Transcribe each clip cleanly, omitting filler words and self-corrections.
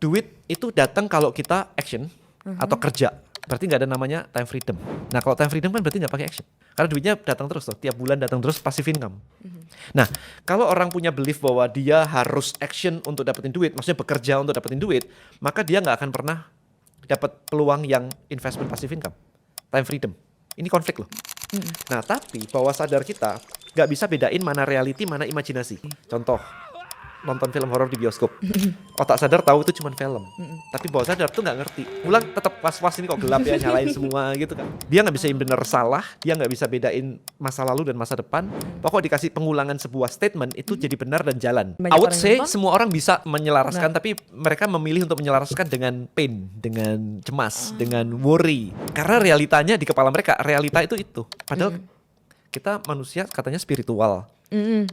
duit itu datang kalau kita action atau kerja. Berarti nggak ada namanya time freedom. Nah kalau time freedom kan berarti nggak pakai action. Karena duitnya datang terus tuh, tiap bulan datang terus, passive income. Nah kalau orang punya belief bahwa dia harus action untuk dapetin duit, maksudnya bekerja untuk dapetin duit, maka dia nggak akan pernah dapat peluang yang investment passive income, time freedom. Ini konflik loh. Nah tapi bawah sadar kita nggak bisa bedain mana reality, mana imajinasi. Contoh, nonton film horor di bioskop. Otak sadar tahu itu cuma film. Tapi bawah sadar tuh nggak ngerti. Pulang tetap was-was, ini kok gelap ya, nyalain semua gitu kan. Dia nggak bisa bener salah, dia nggak bisa bedain masa lalu dan masa depan. Pokok dikasih pengulangan sebuah statement itu jadi benar dan jalan. I would say semua orang bisa menyelaraskan, tapi mereka memilih untuk menyelaraskan dengan pain, dengan cemas, dengan worry. Karena realitanya di kepala mereka, realita itu. Padahal kita manusia katanya spiritual.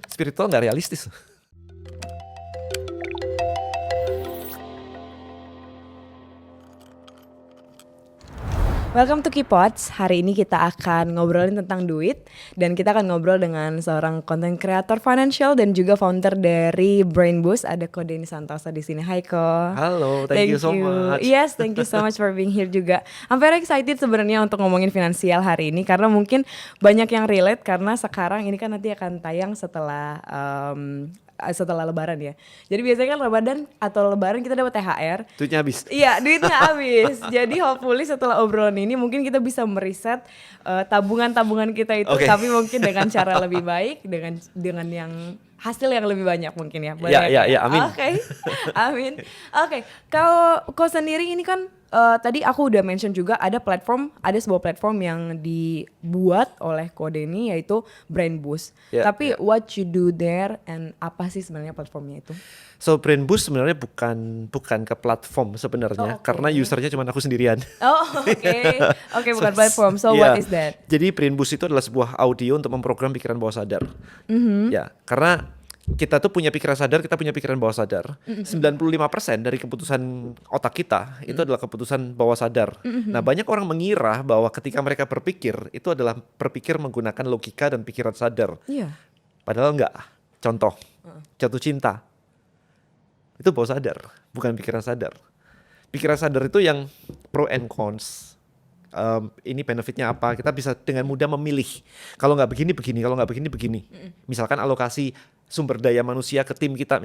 Spiritual nggak realistis. Welcome to Kipods. Hari ini kita akan ngobrolin tentang duit dan kita akan ngobrol dengan seorang content creator financial dan juga founder dari Brain Boost. Ada Ko Denny Santosa di sini. Hai Ko. Halo, thank you so much. Yes, thank you so much for being here juga. I'm very excited sebenarnya untuk ngomongin finansial hari ini karena mungkin banyak yang relate karena sekarang ini kan nanti akan tayang setelah Lebaran ya. Jadi biasanya kan Ramadan atau Lebaran kita dapat THR. Duitnya habis. Iya, duitnya habis. Jadi hopefully setelah obrolan ini mungkin kita bisa meriset tabungan-tabungan kita itu, tapi mungkin dengan cara lebih baik, dengan yang hasil yang lebih banyak mungkin ya. Iya, amin. Oke. Amin. Oke, kalau kau sendiri ini kan tadi aku udah mention juga ada sebuah platform yang dibuat oleh Ko Denny yaitu Brain Boost. Tapi what you do there and apa sih sebenarnya platformnya itu? So Brain Boost sebenarnya bukan ke platform sebenarnya, karena usernya cuma aku sendirian. Oke, bukan platform. So what is that? Jadi Brain Boost itu adalah sebuah audio untuk memprogram pikiran bawah sadar. Ya, karena kita tuh punya pikiran sadar, kita punya pikiran bawah sadar. 95% dari keputusan otak kita itu adalah keputusan bawah sadar. Nah, banyak orang mengira bahwa ketika mereka berpikir itu adalah berpikir menggunakan logika dan pikiran sadar. Padahal enggak. Contoh, jatuh cinta. Itu bawah sadar, bukan pikiran sadar. Pikiran sadar itu yang pro and cons. Ini benefitnya apa? Kita bisa dengan mudah memilih. Kalau nggak begini, kalau nggak begini. Misalkan alokasi sumber daya manusia ke tim kita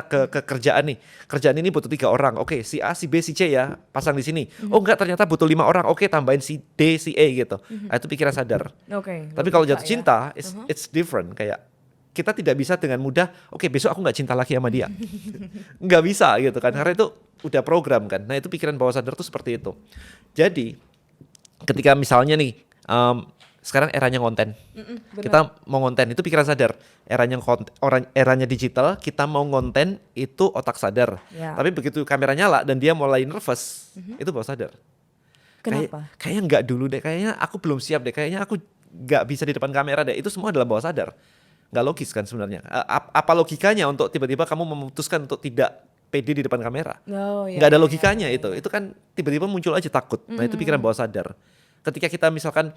ke kerjaan nih. Kerjaan ini butuh 3 orang. Oke, si A, si B, si C ya pasang di sini. Oh enggak, ternyata butuh 5 orang. Oke, tambahin si D, si E gitu. Itu pikiran sadar. Tapi kalau jatuh cinta, it's different. Kayak kita tidak bisa dengan mudah, oke besok aku nggak cinta lagi sama dia. Nggak bisa gitu kan. Karena itu udah program kan. Nah itu pikiran bawah sadar tuh seperti itu. Jadi ketika misalnya nih sekarang eranya konten, kita mau konten itu pikiran sadar. Eranya digital, kita mau konten itu otak sadar. Tapi begitu kamera nyala dan dia mulai nervous, itu bawah sadar. Kenapa? Kayaknya nggak dulu deh, kayaknya aku belum siap deh, kayaknya aku nggak bisa di depan kamera deh. Itu semua adalah bawah sadar. Nggak logis kan sebenarnya. Apa logikanya untuk tiba-tiba kamu memutuskan untuk tidak pede di depan kamera? Nggak ada logikanya itu. Itu kan tiba-tiba muncul aja takut. Nah itu pikiran bawah sadar. Ketika kita misalkan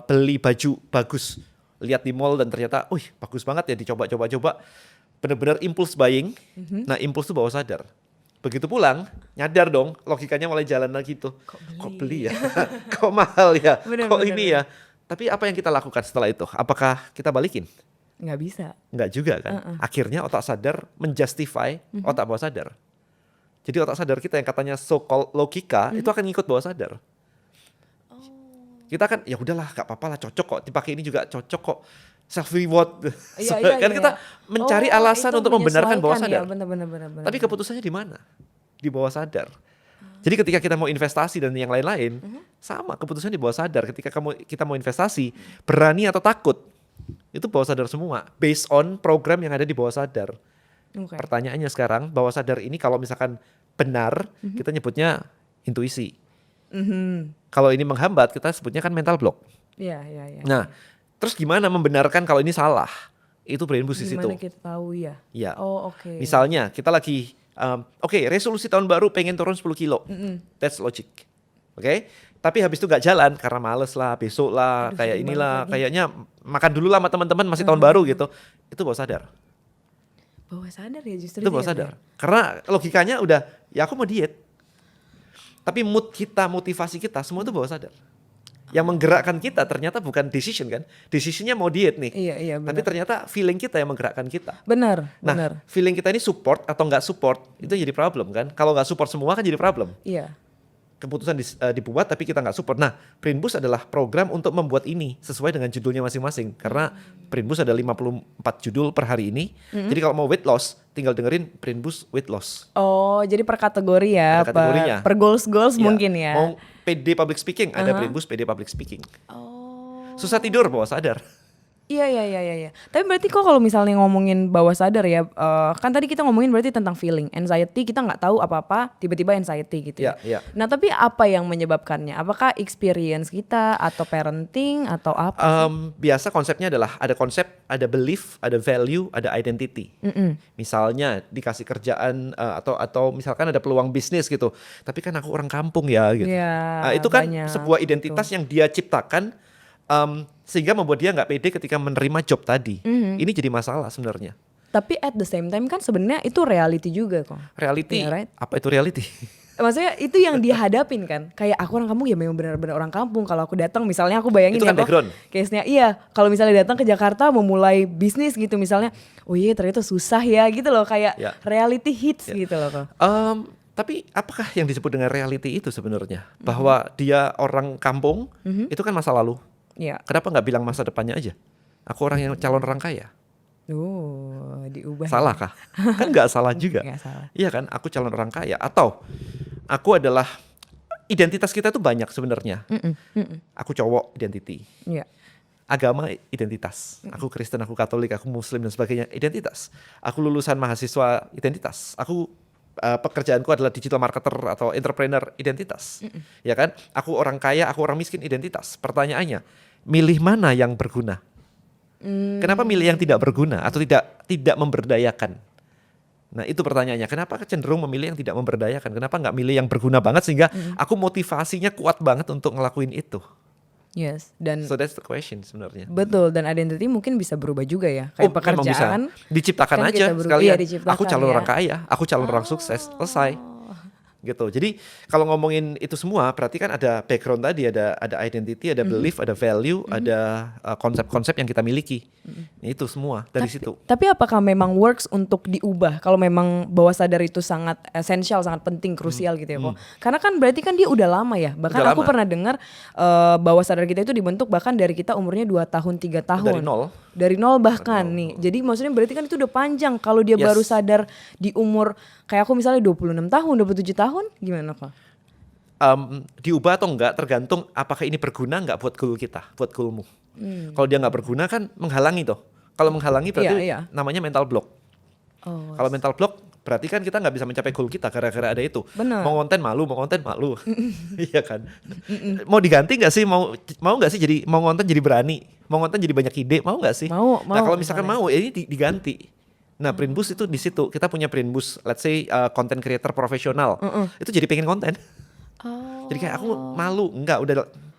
beli baju bagus, lihat di mall dan ternyata, bagus banget ya, dicoba, benar-benar impulse buying. Nah impulse itu bawah sadar. Begitu pulang, nyadar dong, logikanya mulai jalan lagi tuh. Kok beli ya? Kok mahal ya? Kok ini ya? Tapi apa yang kita lakukan setelah itu? Apakah kita balikin? Nggak bisa. Nggak juga kan. Akhirnya otak sadar menjustify otak bawah sadar. Jadi otak sadar kita yang katanya so-called logika itu akan ngikut bawah sadar. Kita kan ya udahlah, nggak apa-apa lah, cocok kok dipakai, ini juga cocok kok, self reward. Kan kita mencari alasan untuk membenarkan bawah sadar. Bener. Tapi keputusannya di mana? Di bawah sadar. Jadi ketika kita mau investasi dan yang lain-lain, sama keputusannya di bawah sadar. Ketika kita mau investasi, berani atau takut, itu bawah sadar semua, based on program yang ada di bawah sadar. Pertanyaannya sekarang, bawah sadar ini kalau misalkan benar, kita nyebutnya intuisi. Kalau ini menghambat, kita sebutnya kan mental block. Iya. Nah, terus gimana membenarkan kalau ini salah? Itu Brain Boost di situ. Gimana kita tahu ya? Iya. Misalnya kita lagi, resolusi tahun baru pengen turun 10 kilo. That's logic. Tapi habis itu gak jalan karena males lah, besok lah, kayak inilah, kayaknya makan dulu lah sama teman-teman masih tahun baru gitu. Itu bawah sadar. Bawah sadar ya justru Itu bawah ya, sadar. Bro? Karena logikanya udah, ya aku mau diet. Tapi mood kita, motivasi kita, semua itu bawah sadar. Yang menggerakkan kita ternyata bukan decision kan. Decisionnya mau diet nih. Iya, Tapi benar. ternyata feeling kita yang menggerakkan kita. Benar, Nah, benar. feeling kita ini support atau nggak support, itu jadi problem kan. Kalau nggak support semua kan jadi problem. Iya. Keputusan dibuat tapi kita nggak support. Nah, Brain Boost adalah program untuk membuat ini sesuai dengan judulnya masing-masing. Karena Brain Boost ada 54 judul per hari ini. Jadi kalau mau weight loss, tinggal dengerin Brain Boost weight loss. Oh, jadi per kategori ya, Ada kategorinya. per goals Ya, mungkin ya. Mau PD public speaking, ada Brain Boost PD public speaking. Oh. Susah tidur bawah sadar. Iya. Tapi berarti kok kalau misalnya ngomongin bawah sadar ya, kan tadi kita ngomongin berarti tentang feeling, anxiety, kita nggak tahu apa-apa, tiba-tiba anxiety gitu ya. Iya. Nah tapi apa yang menyebabkannya? Apakah experience kita atau parenting atau apa? Biasa konsepnya adalah ada konsep, ada belief, ada value, ada identity. Misalnya dikasih kerjaan atau misalkan ada peluang bisnis gitu. Tapi kan aku orang kampung ya gitu. Iya, Nah, itu kan banyak, sebuah identitas yang dia ciptakan sehingga membuat dia nggak pede ketika menerima job tadi. Ini jadi masalah sebenarnya. Tapi at the same time kan sebenarnya itu reality juga kok. Reality, Iya, right? apa itu reality? Maksudnya itu yang dia hadapin kan. Kayak aku orang kampung ya memang benar-benar orang kampung. Kalau aku datang misalnya aku bayangin Itu ya kan background. case-nya iya. Kalau misalnya datang ke Jakarta memulai bisnis gitu misalnya. Oh iya ternyata susah ya gitu loh. Kayak Ya. reality hits gitu loh kok. Tapi apakah yang disebut dengan reality itu sebenarnya? Bahwa dia orang kampung, itu kan masa lalu. Iya. Kenapa nggak bilang masa depannya aja? Aku orang yang calon orang kaya. Oh diubah. Salah kah? Kan nggak salah juga. Nggak salah. Iya kan? Aku calon orang kaya. Atau aku adalah, identitas kita tuh banyak sebenarnya. Aku cowok, identity. Iya. Agama, identitas. Aku Kristen, aku Katolik, aku Muslim dan sebagainya, identitas. Aku lulusan mahasiswa, identitas. Aku pekerjaanku adalah digital marketer atau entrepreneur, identitas. Ya kan? Aku orang kaya, aku orang miskin, identitas. Pertanyaannya, milih mana yang berguna? Kenapa milih yang tidak berguna atau tidak memberdayakan? Nah itu pertanyaannya, kenapa cenderung memilih yang tidak memberdayakan? Kenapa nggak milih yang berguna banget sehingga aku motivasinya kuat banget untuk ngelakuin itu? Yes. Dan So that's the question sebenarnya. betul, dan identity mungkin bisa berubah juga ya. Kayak Memang pekerjaan. bisa. Diciptakan kan aja kita berubah. sekalian. Iya, diciptakan Aku calon ya. orang kaya, aku calon orang sukses, selesai. Gitu. Jadi kalau ngomongin itu semua, berarti kan ada background tadi, ada identity, ada belief, ada value, ada konsep-konsep yang kita miliki. Itu semua dari situ. Tapi apakah memang works untuk diubah kalau memang bawah sadar itu sangat esensial, sangat penting, krusial gitu ya kok? Karena kan berarti kan dia udah lama ya. Bahkan Udah aku lama. pernah dengar bawah sadar kita itu dibentuk bahkan dari kita umurnya 2 tahun, 3 tahun. Dari nol. Dari nol bahkan nih. Jadi maksudnya berarti kan itu udah panjang. Kalau dia Yes. baru sadar di umur kayak aku misalnya 26 tahun, 27 tahun, gimana kok? Diubah atau enggak tergantung apakah ini berguna enggak buat goal kita, buat goalmu. Kalau dia enggak berguna kan menghalangi tuh. Kalau menghalangi berarti Iya. namanya mental block. Oh, Kalau mental block berarti kan kita nggak bisa mencapai goal kita gara-gara ada itu. Benar. Mau konten malu. Iya kan. Mau diganti nggak sih? Mau nggak sih jadi mau konten jadi berani? Mau konten jadi banyak ide? Mau nggak sih? Mau, Nah kalau misalkan misalnya. mau, ya ini diganti. Nah, Brain Boost itu di situ. Kita punya Brain Boost, let's say content creator profesional. Itu jadi pengen konten. Oh. Jadi kayak aku malu, enggak udah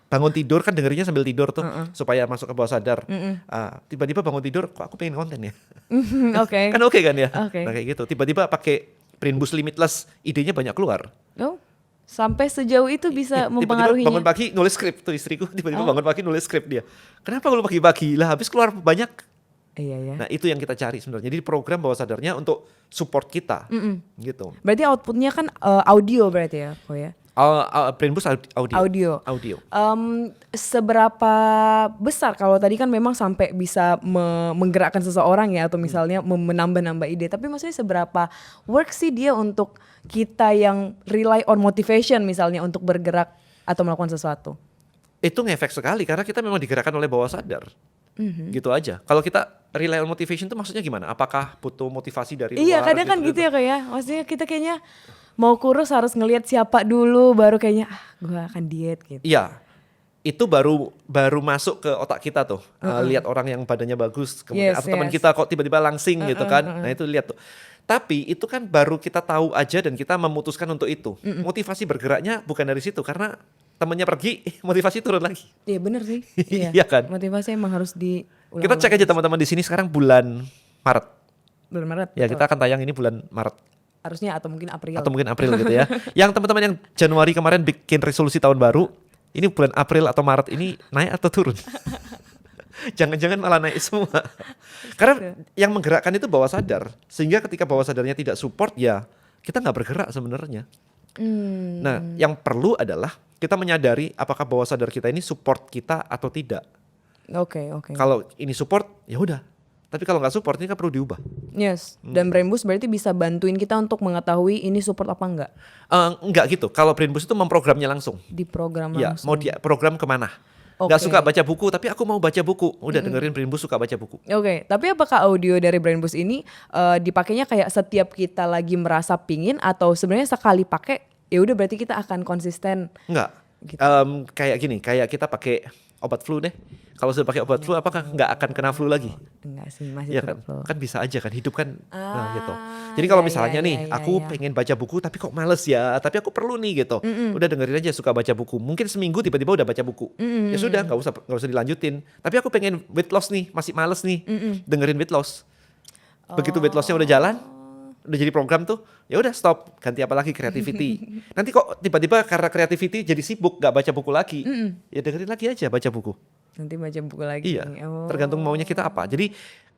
bangun tidur kan dengerinnya sambil tidur tuh supaya masuk ke bawah sadar. Tiba-tiba bangun tidur, kok aku pengen konten ya? Oke. Kan oke kan ya? Oke. Nah kayak gitu. Tiba-tiba pakai Brain Boost Limitless, idenya banyak keluar. Oh, sampai sejauh itu bisa Tiba-tiba mempengaruhinya. bangun pagi nulis skrip tuh istriku. Tiba-tiba bangun pagi nulis skrip dia. Kenapa lu pagi-pagi? Lah habis keluar banyak. Iya ya. Nah itu yang kita cari sebenarnya. Jadi program bawah sadarnya untuk support kita, gitu. Berarti outputnya kan audio berarti ya, kok ya? Brain Boost Audio. Audio. Seberapa besar kalau tadi kan memang sampai bisa menggerakkan seseorang ya atau misalnya menambah-nambah ide. Tapi maksudnya seberapa work sih dia untuk kita yang rely on motivation misalnya untuk bergerak atau melakukan sesuatu? Itu ngefek sekali karena kita memang digerakkan oleh bawah sadar. Gitu aja. Kalau kita rely on motivation itu maksudnya gimana? Apakah butuh motivasi dari luar? Iya kadang kan gitu ya kayak maksudnya kita kayaknya mau kurus harus ngelihat siapa dulu baru kayaknya gue akan diet gitu. Iya. Itu baru masuk ke otak kita tuh. Lihat orang yang badannya bagus kemudian Yes, atau teman yes. kita kok tiba-tiba langsing gitu kan. Nah, itu lihat tuh. Tapi itu kan baru kita tahu aja dan kita memutuskan untuk itu. Motivasi bergeraknya bukan dari situ karena temennya pergi, motivasi turun lagi. Iya bener sih. Iya kan? Motivasi emang harus di Kita cek aja teman-teman di sini sekarang bulan Maret. Bulan Maret. Ya, betul. kita akan tayang ini bulan Maret Harusnya atau mungkin April. atau mungkin April gitu ya. Yang teman-teman yang Januari kemarin bikin resolusi tahun baru, ini bulan April atau Maret ini naik atau turun? Jangan-jangan malah naik semua. Karena yang menggerakkan itu bawah sadar. Sehingga ketika bawah sadarnya tidak support, ya kita nggak bergerak sebenarnya. Nah, yang perlu adalah kita menyadari apakah bawah sadar kita ini support kita atau tidak. Oke. Kalau ini support, ya udah. Tapi kalau nggak support, ini kan perlu diubah. Yes. Dan Brain Boost berarti bisa bantuin kita untuk mengetahui ini support apa enggak Enggak gitu. Kalau Brain Boost itu memprogramnya langsung. di program Ya, langsung. mau dia program kemana? Oke. Nggak suka baca buku, tapi aku mau baca buku. Udah dengerin Brain Boost suka baca buku. Oke, tapi apakah audio dari Brain Boost ini dipakainya kayak setiap kita lagi merasa pingin atau sebenarnya sekali pakai ya udah berarti kita akan konsisten? Enggak. Gitu. Kayak gini, kayak kita pakai obat flu deh. Kalau sudah pakai obat flu, apakah nggak akan kena flu lagi? Enggak sih, masih Iya tetap kan? flow. Kan bisa aja kan, hidup kan gitu. Ah, Jadi kalau ya, misalnya ya, nih, ya, aku ya. pengen baca buku tapi kok males ya, tapi aku perlu nih gitu. Udah dengerin aja suka baca buku. Mungkin seminggu tiba-tiba udah baca buku. Ya sudah, nggak usah dilanjutin. Tapi aku pengen weight loss nih, masih males nih. Dengerin weight loss. Begitu weight lossnya udah jalan, udah jadi program tuh, ya udah stop, ganti apa lagi, creativity. Nanti kok tiba-tiba karena creativity jadi sibuk gak baca buku lagi, ya dengerin lagi aja baca buku. Nanti baca buku lagi. Iya, Oh. tergantung maunya kita apa. Jadi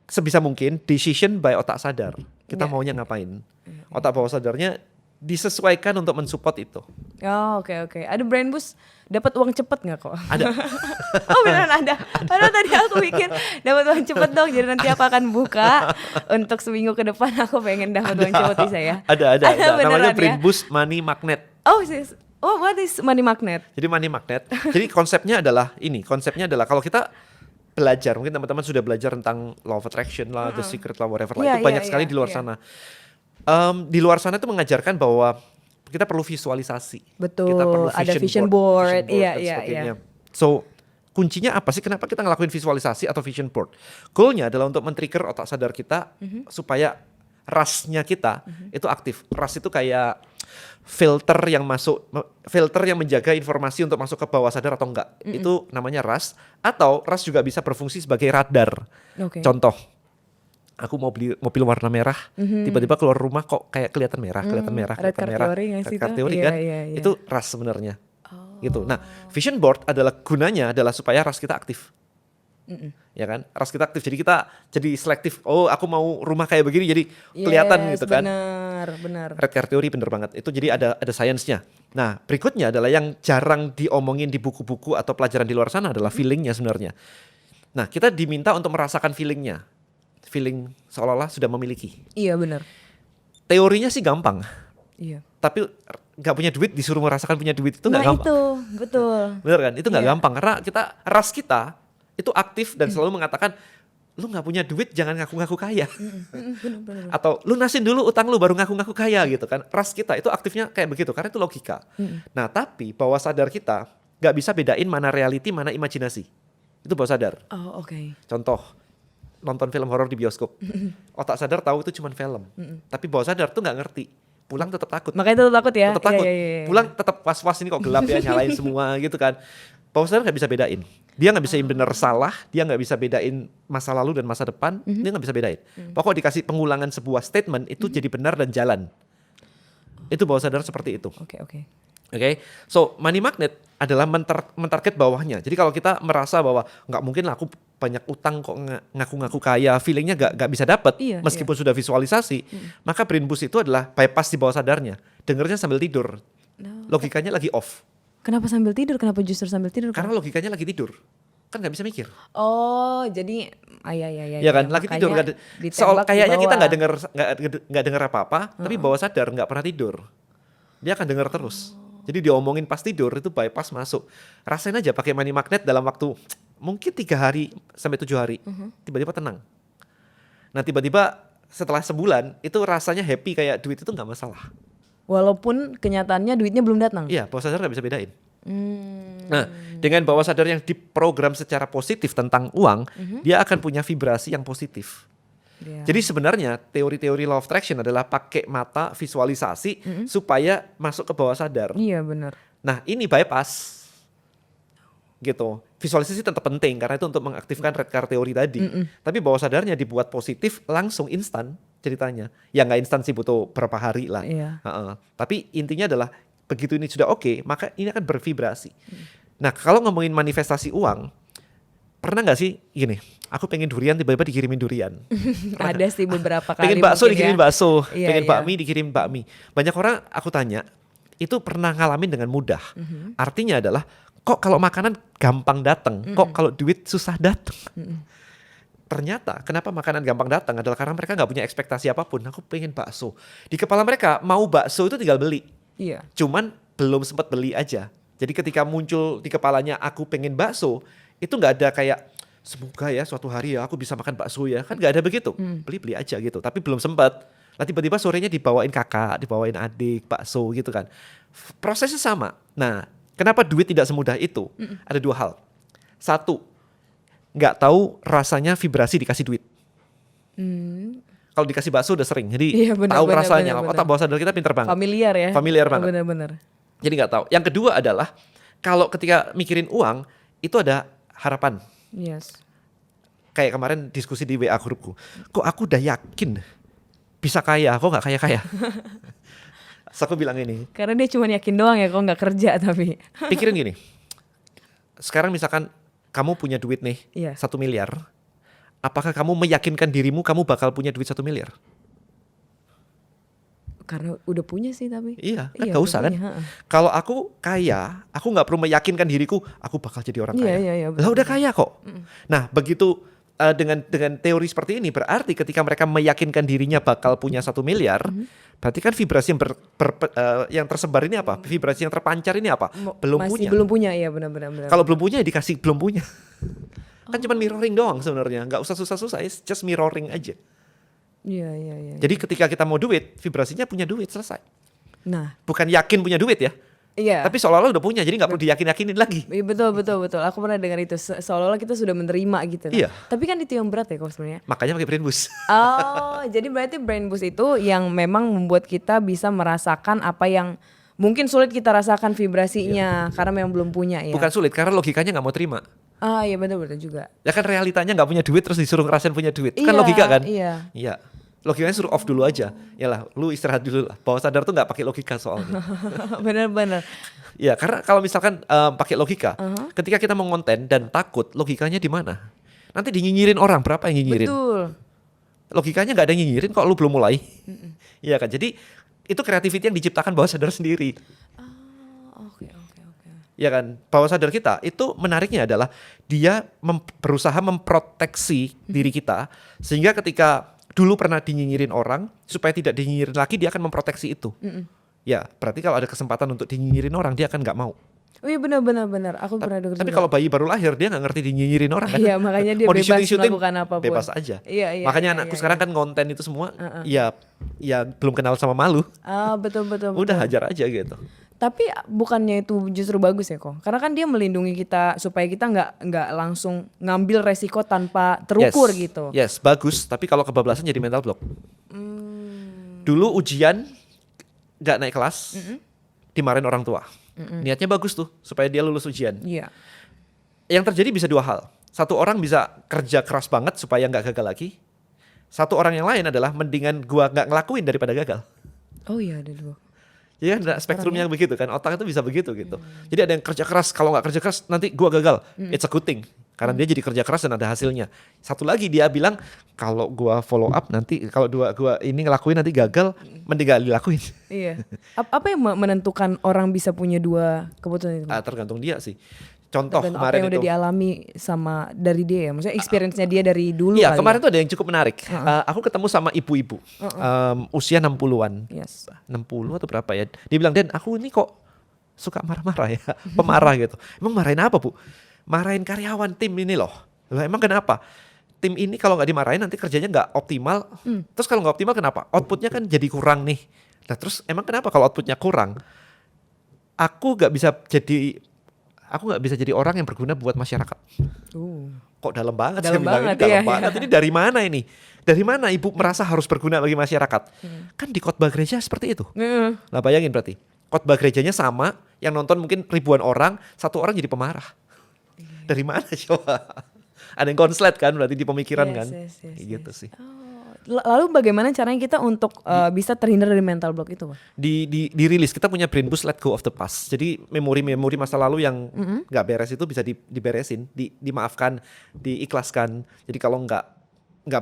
sebisa mungkin decision by otak sadar, kita Iya. maunya ngapain. Otak bawah sadarnya disesuaikan untuk mensupport itu. Oh, oke. Ada Brain Boost dapat uang cepet nggak kok? Ada. Oh beneran ada. Padahal tadi aku pikir dapat uang cepet dong. Jadi nanti aku akan buka untuk seminggu ke depan aku pengen dapat uang cepet bisa ya. Ada. Namanya beneran Brain ya? Boost Money Magnet. Oh sis. Oh what is money magnet? Jadi money magnet. Jadi konsepnya adalah kalau kita belajar, mungkin teman-teman sudah belajar tentang law of attraction lah, the secret lah, whatever lah. Iya, Itu banyak iya, sekali iya, di luar iya. sana. Di luar sana itu mengajarkan bahwa kita perlu visualisasi. Betul, Kita perlu ada vision board. Iya, dan iya, sebagainya. So, kuncinya apa sih? Kenapa kita ngelakuin visualisasi atau vision board? Goalnya adalah untuk men-trigger otak sadar kita supaya RAS-nya kita itu aktif. RAS itu kayak filter yang menjaga informasi untuk masuk ke bawah sadar atau enggak. Itu namanya RAS. Atau RAS juga bisa berfungsi sebagai radar. Oke. Contoh, aku mau beli mobil warna merah, tiba-tiba keluar rumah kok kayak kelihatan merah, Red car theory nggak sih Red car itu? theory Iya, kan? iya. Itu RAS sebenarnya. Gitu. Nah, vision board gunanya adalah supaya RAS kita aktif. Ya kan? RAS kita aktif. Jadi kita jadi selektif. Oh, aku mau rumah kayak begini jadi kelihatan gitu kan. Benar. Red car theory bener banget. Itu jadi ada sainsnya. Nah, berikutnya adalah yang jarang diomongin di buku-buku atau pelajaran di luar sana adalah feelingnya sebenarnya. Nah, kita diminta untuk merasakan feelingnya. Feeling seolah-olah sudah memiliki. Iya benar. Teorinya sih gampang. Iya. Tapi nggak punya duit disuruh merasakan punya duit itu nggak Nah gampang. itu betul. Bener kan? Itu nggak Iya. gampang karena RAS kita itu aktif dan selalu mengatakan lu nggak punya duit jangan ngaku-ngaku kaya. Benar. Atau lunasin dulu utang lu baru ngaku-ngaku kaya gitu kan. RAS kita itu aktifnya kayak begitu karena itu logika. Nah tapi bawah sadar kita nggak bisa bedain mana reality mana imajinasi. Itu bawah sadar. Oh oke. Contoh nonton film horor di bioskop. Otak sadar tahu itu cuma film. Tapi bawah sadar tuh nggak ngerti. Pulang tetap takut. Makanya tetap takut ya. Tetap takut. Iya. Pulang tetap was-was ini kok gelap ya nyalain semua gitu kan. Bawah sadar nggak bisa bedain. Dia nggak bisa bener salah. Dia nggak bisa bedain masa lalu dan masa depan. Dia nggak bisa bedain. Pokok dikasih pengulangan sebuah statement itu jadi benar dan jalan. Itu bawah sadar seperti itu. Oke. Oke, so money magnet adalah mentarget bawahnya. Jadi kalau kita merasa bahwa nggak mungkin lah aku banyak utang kok ngaku-ngaku kaya, feelingnya nggak bisa dapet, Iya, meskipun sudah visualisasi, maka brain boost itu adalah bypass di bawah sadarnya. Dengernya sambil tidur, logikanya lagi off, Kenapa sambil tidur? Kenapa justru sambil tidur? karena logikanya lagi tidur, kan nggak bisa mikir. Oh, jadi iya. Ya kan, lagi tidur kan. Kayaknya kita nggak dengar apa-apa, tapi bawah sadar nggak pernah tidur. Dia akan dengar terus. Jadi diomongin pas tidur itu bypass masuk. Rasain aja pakai money magnet dalam waktu mungkin 3 hari sampai 7 hari. Tiba-tiba tenang. Nah tiba-tiba setelah sebulan itu rasanya happy kayak duit itu nggak masalah. Walaupun kenyataannya duitnya belum datang. Iya, bawah sadar nggak bisa bedain. Nah, dengan bawah sadar yang diprogram secara positif tentang uang, dia akan punya vibrasi yang positif. Iya. Jadi sebenarnya teori-teori law of attraction adalah pakai mata visualisasi supaya masuk ke bawah sadar. Iya benar. Nah ini bypass gitu. Visualisasi tetap penting karena itu untuk mengaktifkan red car teori tadi. Tapi bawah sadarnya dibuat positif langsung instan. ceritanya. Ya nggak instan sih, butuh berapa hari lah. Iya. Tapi intinya adalah begitu ini sudah oke, maka ini akan bervibrasi. Nah kalau ngomongin manifestasi uang, pernah nggak sih gini, aku pengen durian tiba-tiba dikirimin durian. Ada sih beberapa kali. Pengen bakso mungkin dikirimin ya. bakso, Iya, pengen iya. bakmi dikirimin bakmi. Banyak orang aku tanya, itu pernah ngalamin dengan mudah. Artinya adalah, kok kalau makanan gampang datang, kok kalau duit susah datang. Ternyata kenapa makanan gampang datang adalah karena mereka nggak punya ekspektasi apapun. Aku pengen bakso. Di kepala mereka mau bakso itu tinggal beli. Iya. Cuman belum sempat beli aja. Jadi ketika muncul di kepalanya aku pengen bakso, itu nggak ada kayak semoga ya suatu hari ya aku bisa makan bakso ya. Kan nggak ada begitu. Beli-beli aja gitu. Tapi belum sempat. Lah tiba-tiba sorenya dibawain kakak, dibawain adik bakso gitu kan. Prosesnya sama. Nah, kenapa duit tidak semudah itu? Ada dua hal. Satu, nggak tahu rasanya vibrasi dikasih duit. Kalau dikasih bakso udah sering, jadi Iya, benar, tahu benar, rasanya. benar, Otak bawah sadar kita pinter banget. Familiar ya. Familiar banget. Benar-benar. Jadi nggak tahu. Yang kedua adalah kalau ketika mikirin uang itu ada harapan. Yes. Kayak kemarin diskusi di WA grupku. Kok aku udah yakin bisa kaya, kok nggak kaya-kaya? Terus aku bilang ini, Karena dia cuma yakin doang ya, kok nggak kerja tapi. pikirin gini. Sekarang misalkan kamu punya duit nih, Iya. 1 miliar. Apakah kamu meyakinkan dirimu kamu bakal punya duit 1 miliar? Karena udah punya sih tapi. Iya, kan Iya, gak udah usah kan. punya, ha-ha. Kalau aku kaya, aku gak perlu meyakinkan diriku aku bakal jadi orang Iya, kaya. iya, iya, Lah udah kaya kok. Nah begitu dengan teori seperti ini, berarti ketika mereka meyakinkan dirinya bakal punya 1 miliar, berarti kan vibrasi yang yang tersebar ini apa? Vibrasi yang terpancar ini apa? Belum Masih punya. belum punya, iya benar-benar. Kalau belum punya ya dikasih belum punya. Kan cuma mirroring doang sebenarnya, nggak usah susah-susah, it's just mirroring aja. Iya, iya, iya. Jadi ketika kita mau duit, vibrasinya punya duit, selesai. Nah, Bukan yakin punya duit ya, iya. tapi seolah-olah udah punya, jadi nggak perlu diyakin-yakinin lagi. Iya, betul. Aku pernah dengar itu seolah-olah kita sudah menerima gitu. Iya. Tapi kan itu yang berat ya kok sebenarnya. Makanya pakai brain boost. Oh, jadi berarti brain boost itu yang memang membuat kita bisa merasakan apa yang mungkin sulit kita rasakan vibrasinya karena memang belum punya ya. Bukan sulit, karena logikanya nggak mau terima. Ah, iya betul juga. Ya kan realitanya nggak punya duit terus disuruh ngerasain punya duit. Kan Iya, logika kan? iya. Iya. Logikanya suruh off dulu aja. Yalah, lu istirahat dulu lah. Bawah sadar tuh nggak pakai logika soalnya. Bener-bener. Ya, karena kalau misalkan pakai logika, ketika kita mau konten dan takut, logikanya di mana? Nanti dinyinyirin orang, berapa yang nyinyirin? Betul. Logikanya nggak ada yang nyinyirin kok lu belum mulai. Iya kan? Jadi itu kreativiti yang diciptakan bawah sadar sendiri. Oke. Ya kan, bawah sadar kita itu menariknya adalah dia berusaha memproteksi diri kita sehingga ketika dulu pernah dinyinyirin orang supaya tidak dinyinyirin lagi dia akan memproteksi itu. Ya, berarti kalau ada kesempatan untuk dinyinyirin orang dia akan nggak mau. Oh iya benar. Aku pernah dengar Tapi juga. kalau bayi baru lahir dia nggak ngerti dinyinyirin orang kan. Iya, makanya dia Mau bebas di-syuting-syuting, melakukan apapun. bebas aja. Iya, Makanya anakku sekarang kan konten itu semua ya belum kenal sama malu. Ah, betul. Udah hajar aja gitu. Tapi bukannya itu justru bagus ya kok? Karena kan dia melindungi kita supaya kita nggak langsung ngambil resiko tanpa terukur gitu. Yes, bagus. Tapi kalau kebablasan jadi mental block. Dulu ujian nggak naik kelas, dimarahin orang tua. Niatnya bagus tuh supaya dia lulus ujian. Iya. Yang terjadi bisa dua hal. Satu orang bisa kerja keras banget supaya nggak gagal lagi. Satu orang yang lain adalah mendingan gua nggak ngelakuin daripada gagal. Oh iya ada dua. Ya kan ada spektrumnya begitu kan, otak itu bisa begitu gitu. Jadi ada yang kerja keras, kalau nggak kerja keras nanti gua gagal. It's a good thing. Karena dia jadi kerja keras dan ada hasilnya. Satu lagi dia bilang kalau gua follow up nanti kalau gua ini ngelakuin nanti gagal, mending gak dilakuin. Iya. Apa yang menentukan orang bisa punya dua keputusan itu? Tergantung dia sih. Contoh Dan apa kemarin yang udah itu. dialami sama dari dia ya? Maksudnya experience-nya dia dari dulu Iya, kali kemarin ya? tuh ada yang cukup menarik. Aku ketemu sama ibu-ibu usia 60-an. Yes. 60 atau berapa ya. Dia bilang, "Den, aku ini kok suka marah-marah ya, pemarah gitu." Emang marahin apa, Bu? Marahin karyawan tim ini loh. Lah emang kenapa? Tim ini kalau nggak dimarahin nanti kerjanya nggak optimal. Terus kalau nggak optimal kenapa? Outputnya kan jadi kurang nih. Nah terus emang kenapa kalau outputnya kurang? Aku nggak bisa jadi orang yang berguna buat masyarakat. Kok dalam banget Dalam saya bilang, banget, ini dalam iya, banget. iya. Ini dari mana ini? Dari mana ibu merasa harus berguna bagi masyarakat? Kan di khotbah gereja seperti itu. Nah bayangin berarti, khotbah gerejanya sama, yang nonton mungkin ribuan orang, satu orang jadi pemarah. Dari mana coba? Ada yang konslet kan berarti di pemikiran kan? Yes. Gitu sih. Oh, Lalu bagaimana caranya kita untuk bisa terhindar dari mental block itu, Pak? Dirilis, kita punya brain boost let go of the past. Jadi memori-memori masa lalu yang nggak beres itu bisa diberesin, dimaafkan, diikhlaskan. Jadi kalau nggak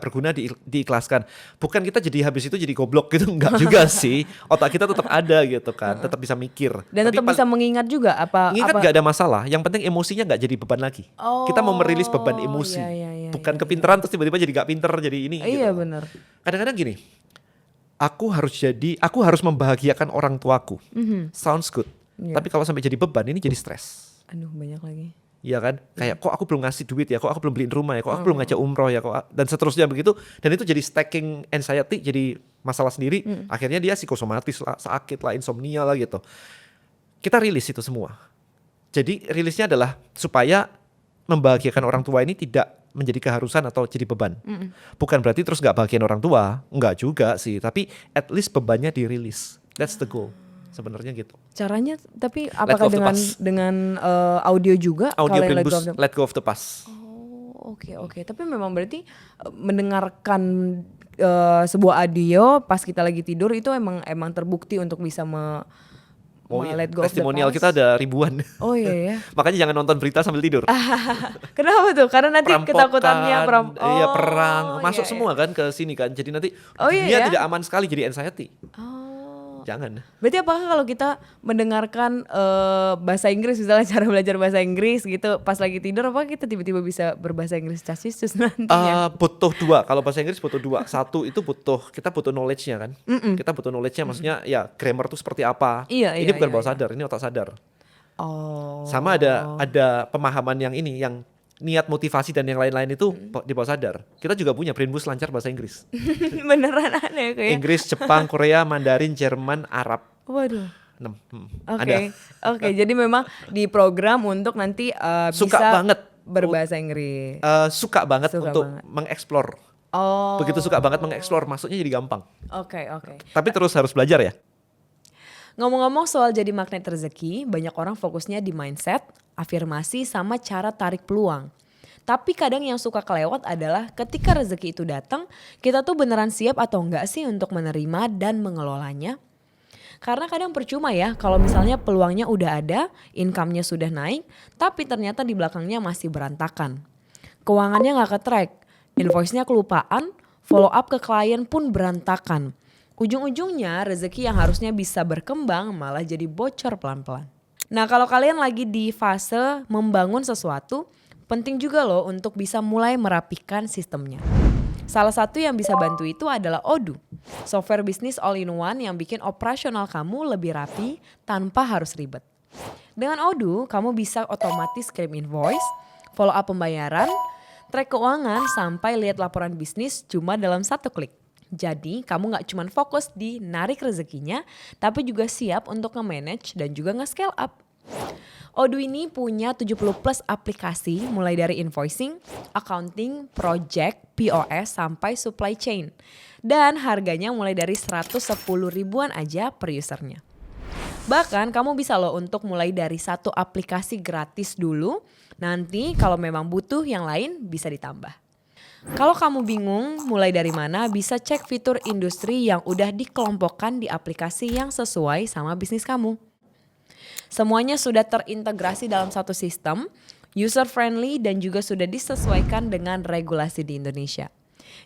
berguna diikhlaskan. Bukan kita jadi habis itu jadi goblok gitu, nggak juga sih. Otak kita tetap ada gitu kan, tetap bisa mikir. Dan tetap bisa mengingat juga Mengingat nggak ada masalah. Yang penting emosinya nggak jadi beban lagi. Kita mau merilis beban emosi, bukan kepintaran terus tiba-tiba jadi nggak pinter jadi ini. Iya gitu. benar. Kadang-kadang gini, aku harus membahagiakan orang tuaku. Sounds good. Tapi kalau sampai jadi beban ini jadi stres. Aduh banyak lagi. Iya kan, kayak kok aku belum ngasih duit ya, kok aku belum beliin rumah ya, kok aku belum ngajak umroh ya, dan seterusnya begitu. Dan itu jadi stacking anxiety, jadi masalah sendiri. Akhirnya dia psikosomatis lah, sakit lah, insomnia lah gitu. Kita rilis itu semua. Jadi rilisnya adalah supaya membahagiakan orang tua ini tidak menjadi keharusan atau jadi beban. Bukan berarti terus nggak bahagiain orang tua, nggak juga sih. Tapi at least bebannya dirilis. That's the goal. Sebenarnya gitu. Caranya tapi apakah dengan audio juga? Audio brain boost, let go of the past. Oh oke. Tapi memang berarti mendengarkan sebuah audio pas kita lagi tidur itu emang terbukti untuk bisa let go of the past. Testimonial kita ada ribuan. Oh iya ya. Makanya jangan nonton berita sambil tidur. Kenapa tuh? Karena nanti ketakutannya perang masuk semua kan ke sini kan. Jadi nanti dunia tidak aman sekali, jadi anxiety. Jangan. Berarti apakah kalau kita mendengarkan bahasa Inggris, misalnya cara belajar bahasa Inggris gitu pas lagi tidur, apa kita tiba-tiba bisa berbahasa Inggris cacisus nantinya? Butuh dua. Kalau bahasa Inggris butuh dua. Satu itu kita butuh knowledge-nya kan. Kita butuh knowledge-nya, maksudnya ya grammar itu seperti apa. Ini bukan bawah sadar, ini otak sadar. Sama ada pemahaman yang ini, yang niat motivasi dan yang lain-lain itu di bawah sadar. Kita juga punya brain boost lancar bahasa Inggris. Beneran aneh kayak. Inggris, Jepang, Korea, Mandarin, Jerman, Arab. Waduh. 6. Oke. Jadi memang diprogram untuk nanti suka bisa banget berbahasa Inggris. Suka banget untuk mengeksplor. Begitu suka banget mengeksplor, masuknya jadi gampang. Oke. Tapi terus harus belajar ya. Ngomong-ngomong soal jadi magnet rezeki, banyak orang fokusnya di mindset, afirmasi, sama cara tarik peluang. Tapi kadang yang suka kelewat adalah ketika rezeki itu datang, kita tuh beneran siap atau enggak sih untuk menerima dan mengelolanya? Karena kadang percuma ya kalau misalnya peluangnya udah ada, income-nya sudah naik, tapi ternyata di belakangnya masih berantakan. Keuangannya gak ke-track, invoice-nya kelupaan, follow up ke klien pun berantakan. Ujung-ujungnya rezeki yang harusnya bisa berkembang malah jadi bocor pelan-pelan. Nah kalau kalian lagi di fase membangun sesuatu, penting juga loh untuk bisa mulai merapikan sistemnya. Salah satu yang bisa bantu itu adalah Odoo, software bisnis all-in-one yang bikin operasional kamu lebih rapi tanpa harus ribet. Dengan Odoo, kamu bisa otomatis kirim invoice, follow up pembayaran, track keuangan, sampai lihat laporan bisnis cuma dalam satu klik. Jadi kamu gak cuma fokus di narik rezekinya, tapi juga siap untuk nge-manage dan juga nge-scale up. Odoo ini punya 70 plus aplikasi mulai dari invoicing, accounting, project, POS, sampai supply chain. Dan harganya mulai dari 110 ribuan aja per usernya. Bahkan kamu bisa loh untuk mulai dari satu aplikasi gratis dulu, nanti kalau memang butuh yang lain bisa ditambah. Kalau kamu bingung mulai dari mana, bisa cek fitur industri yang udah dikelompokkan di aplikasi yang sesuai sama bisnis kamu. Semuanya sudah terintegrasi dalam satu sistem, user friendly dan juga sudah disesuaikan dengan regulasi di Indonesia.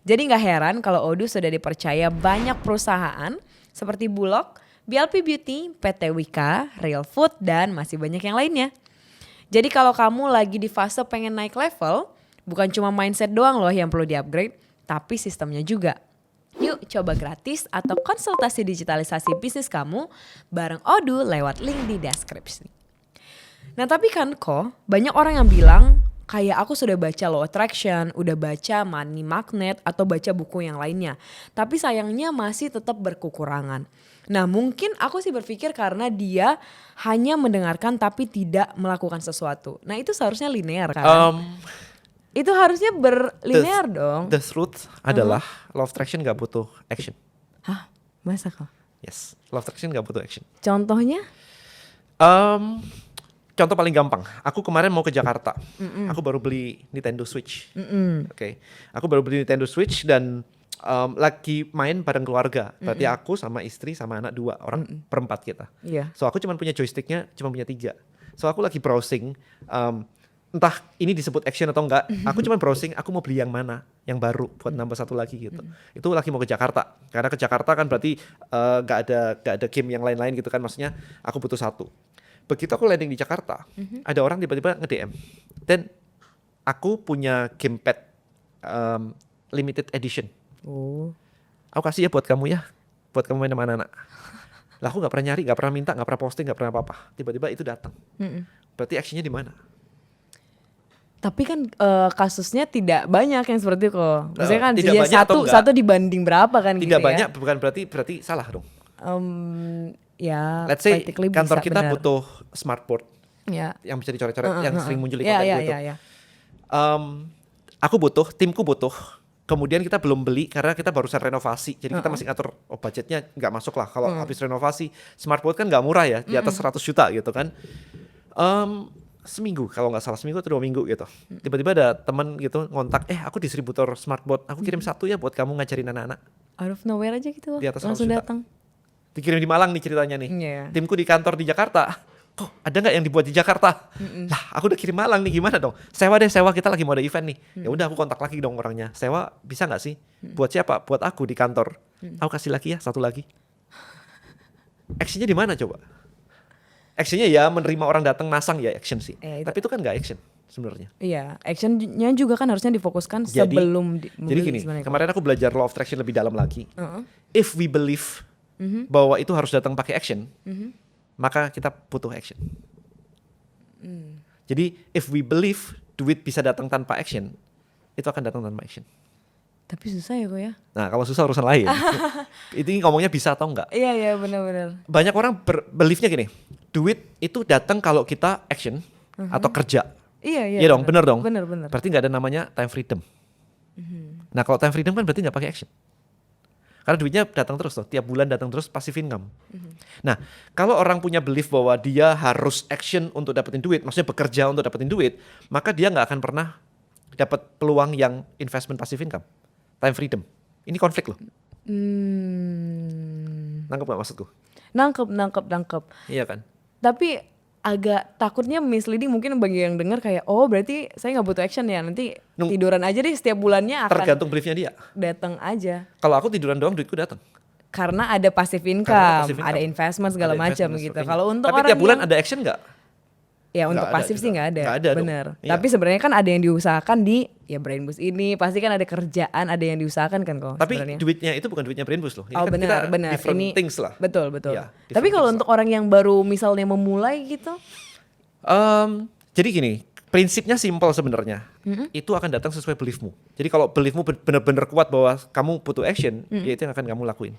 Jadi gak heran kalau Odoo sudah dipercaya banyak perusahaan seperti Bulog, BLP Beauty, PT Wika, Real Food, dan masih banyak yang lainnya. Jadi kalau kamu lagi di fase pengen naik level, bukan cuma mindset doang loh yang perlu di-upgrade, tapi sistemnya juga. Yuk coba gratis atau konsultasi digitalisasi bisnis kamu bareng Odoo lewat link di deskripsi. Nah tapi kan kok banyak orang yang bilang kayak aku sudah baca Law Attraction, udah baca Money Magnet atau baca buku yang lainnya. Tapi sayangnya masih tetap berkekurangan. Nah mungkin aku sih berpikir karena dia hanya mendengarkan tapi tidak melakukan sesuatu. Nah itu seharusnya linear kan? Itu harusnya berlinear dong. The truth adalah Law of Attraction gak butuh action. Hah? Masa kok? Yes, Law of Attraction gak butuh action. Contohnya? Contoh paling gampang, aku kemarin mau ke Jakarta. Aku baru beli Nintendo Switch. Oke. Aku baru beli Nintendo Switch dan lagi main bareng keluarga. Berarti aku sama istri sama anak 2 orang, berempat kita. Iya. So aku cuma punya joysticknya, cuma punya 3. So aku lagi browsing, entah ini disebut action atau enggak. Aku cuma browsing, aku mau beli yang mana, yang baru buat nambah satu lagi gitu. Itu lagi mau ke Jakarta, karena ke Jakarta kan berarti nggak ada game yang lain-lain gitu kan. Maksudnya aku butuh satu. Begitu aku landing di Jakarta, ada orang tiba-tiba nge-DM. Dan aku punya gamepad limited edition. Oh. Aku kasih ya buat kamu ya, buat kamu main sama anak-anak. Lah aku nggak pernah nyari, nggak pernah minta, nggak pernah posting, nggak pernah apa-apa. Tiba-tiba itu datang. Berarti actionnya di mana? Tapi kan kasusnya tidak banyak yang seperti itu kok. Maksudnya kan Tidak dia banyak atau enggak? satu dibanding berapa kan Tidak gitu banyak, ya. bukan berarti salah dong. Ya Let's say practically kantor bisa, kita benar. butuh smartboard Ya. yang bisa dicoret-coret, yang sering muncul di Ya, konten ya, gue itu. ya. Aku butuh, timku butuh. Kemudian kita belum beli karena kita barusan renovasi. Jadi kita masih ngatur, budgetnya nggak masuk lah. Kalau habis renovasi, smartboard kan nggak murah ya, di atas 100 juta gitu kan. Seminggu, kalau nggak salah seminggu atau 2 minggu gitu. Tiba-tiba ada teman gitu ngontak, aku distributor smartboard, aku kirim satu ya buat kamu ngajarin anak-anak. Out of nowhere aja gitu Di atas 100 langsung juta. datang. Dikirim di Malang nih ceritanya nih. Iya. Timku di kantor di Jakarta. Kok ada nggak yang dibuat di Jakarta? Lah aku udah kirim Malang nih, gimana dong? Sewa deh, sewa, kita lagi mau ada event nih. Ya udah aku kontak lagi dong orangnya. Sewa bisa nggak sih? Buat siapa? Buat aku di kantor. Aku kasih lagi ya, satu lagi. Actionnya di mana coba? Actionnya ya menerima orang datang masang ya action sih. Itu. Tapi itu kan nggak action sebenarnya. Iya, actionnya juga kan harusnya difokuskan Jadi sebelum jadi gini, sebenarnya. kemarin aku belajar law of attraction lebih dalam lagi. If we believe bahwa itu harus datang pakai action, maka kita butuh action. Jadi if we believe duit bisa datang tanpa action, itu akan datang tanpa action. Tapi susah ya kok ya. Nah kalau susah urusan lain. Itu ngomongnya bisa atau enggak. Iya benar-benar. Banyak orang beliefnya gini, duit itu datang kalau kita action atau kerja. Iya Iya dong, bener dong. Bener. Berarti nggak ada namanya time freedom. Nah kalau time freedom kan berarti nggak pakai action. Karena duitnya datang terus tuh, tiap bulan datang terus, passive income. Nah kalau orang punya belief bahwa dia harus action untuk dapetin duit, maksudnya bekerja untuk dapetin duit, maka dia nggak akan pernah dapat peluang yang investment passive income, time freedom. Ini konflik loh. Nangkep gak maksudku? Nangkep. Iya kan? Tapi agak takutnya misleading mungkin bagi yang dengar kayak berarti saya nggak butuh action ya, nanti tiduran aja deh setiap bulannya akan Tergantung beliefnya dia. datang aja. Kalau aku tiduran doang duitku datang. Karena ada passive income, ada investment segala Ada macam investment gitu. sebagainya. Kalau untuk tapi orang tiap bulan yang ada action nggak? ya untuk Nggak ada pasif juga. sih nggak ada, Nggak ada dong. bener. Iya. Tapi sebenarnya kan ada yang diusahakan di ya Brain Boost ini, pasti kan ada kerjaan, ada yang diusahakan kan kok. Tapi sebenarnya. duitnya itu bukan duitnya Brain Boost loh. Ini kan benar. kita different Ini things lah. Betul. Iya, Tapi different kalau things untuk orang yang baru misalnya memulai gitu, jadi gini, prinsipnya simpel sebenarnya. Itu akan datang sesuai beliefmu. Jadi kalau beliefmu benar-benar kuat bahwa kamu butuh action, ya itu yang akan kamu lakuin.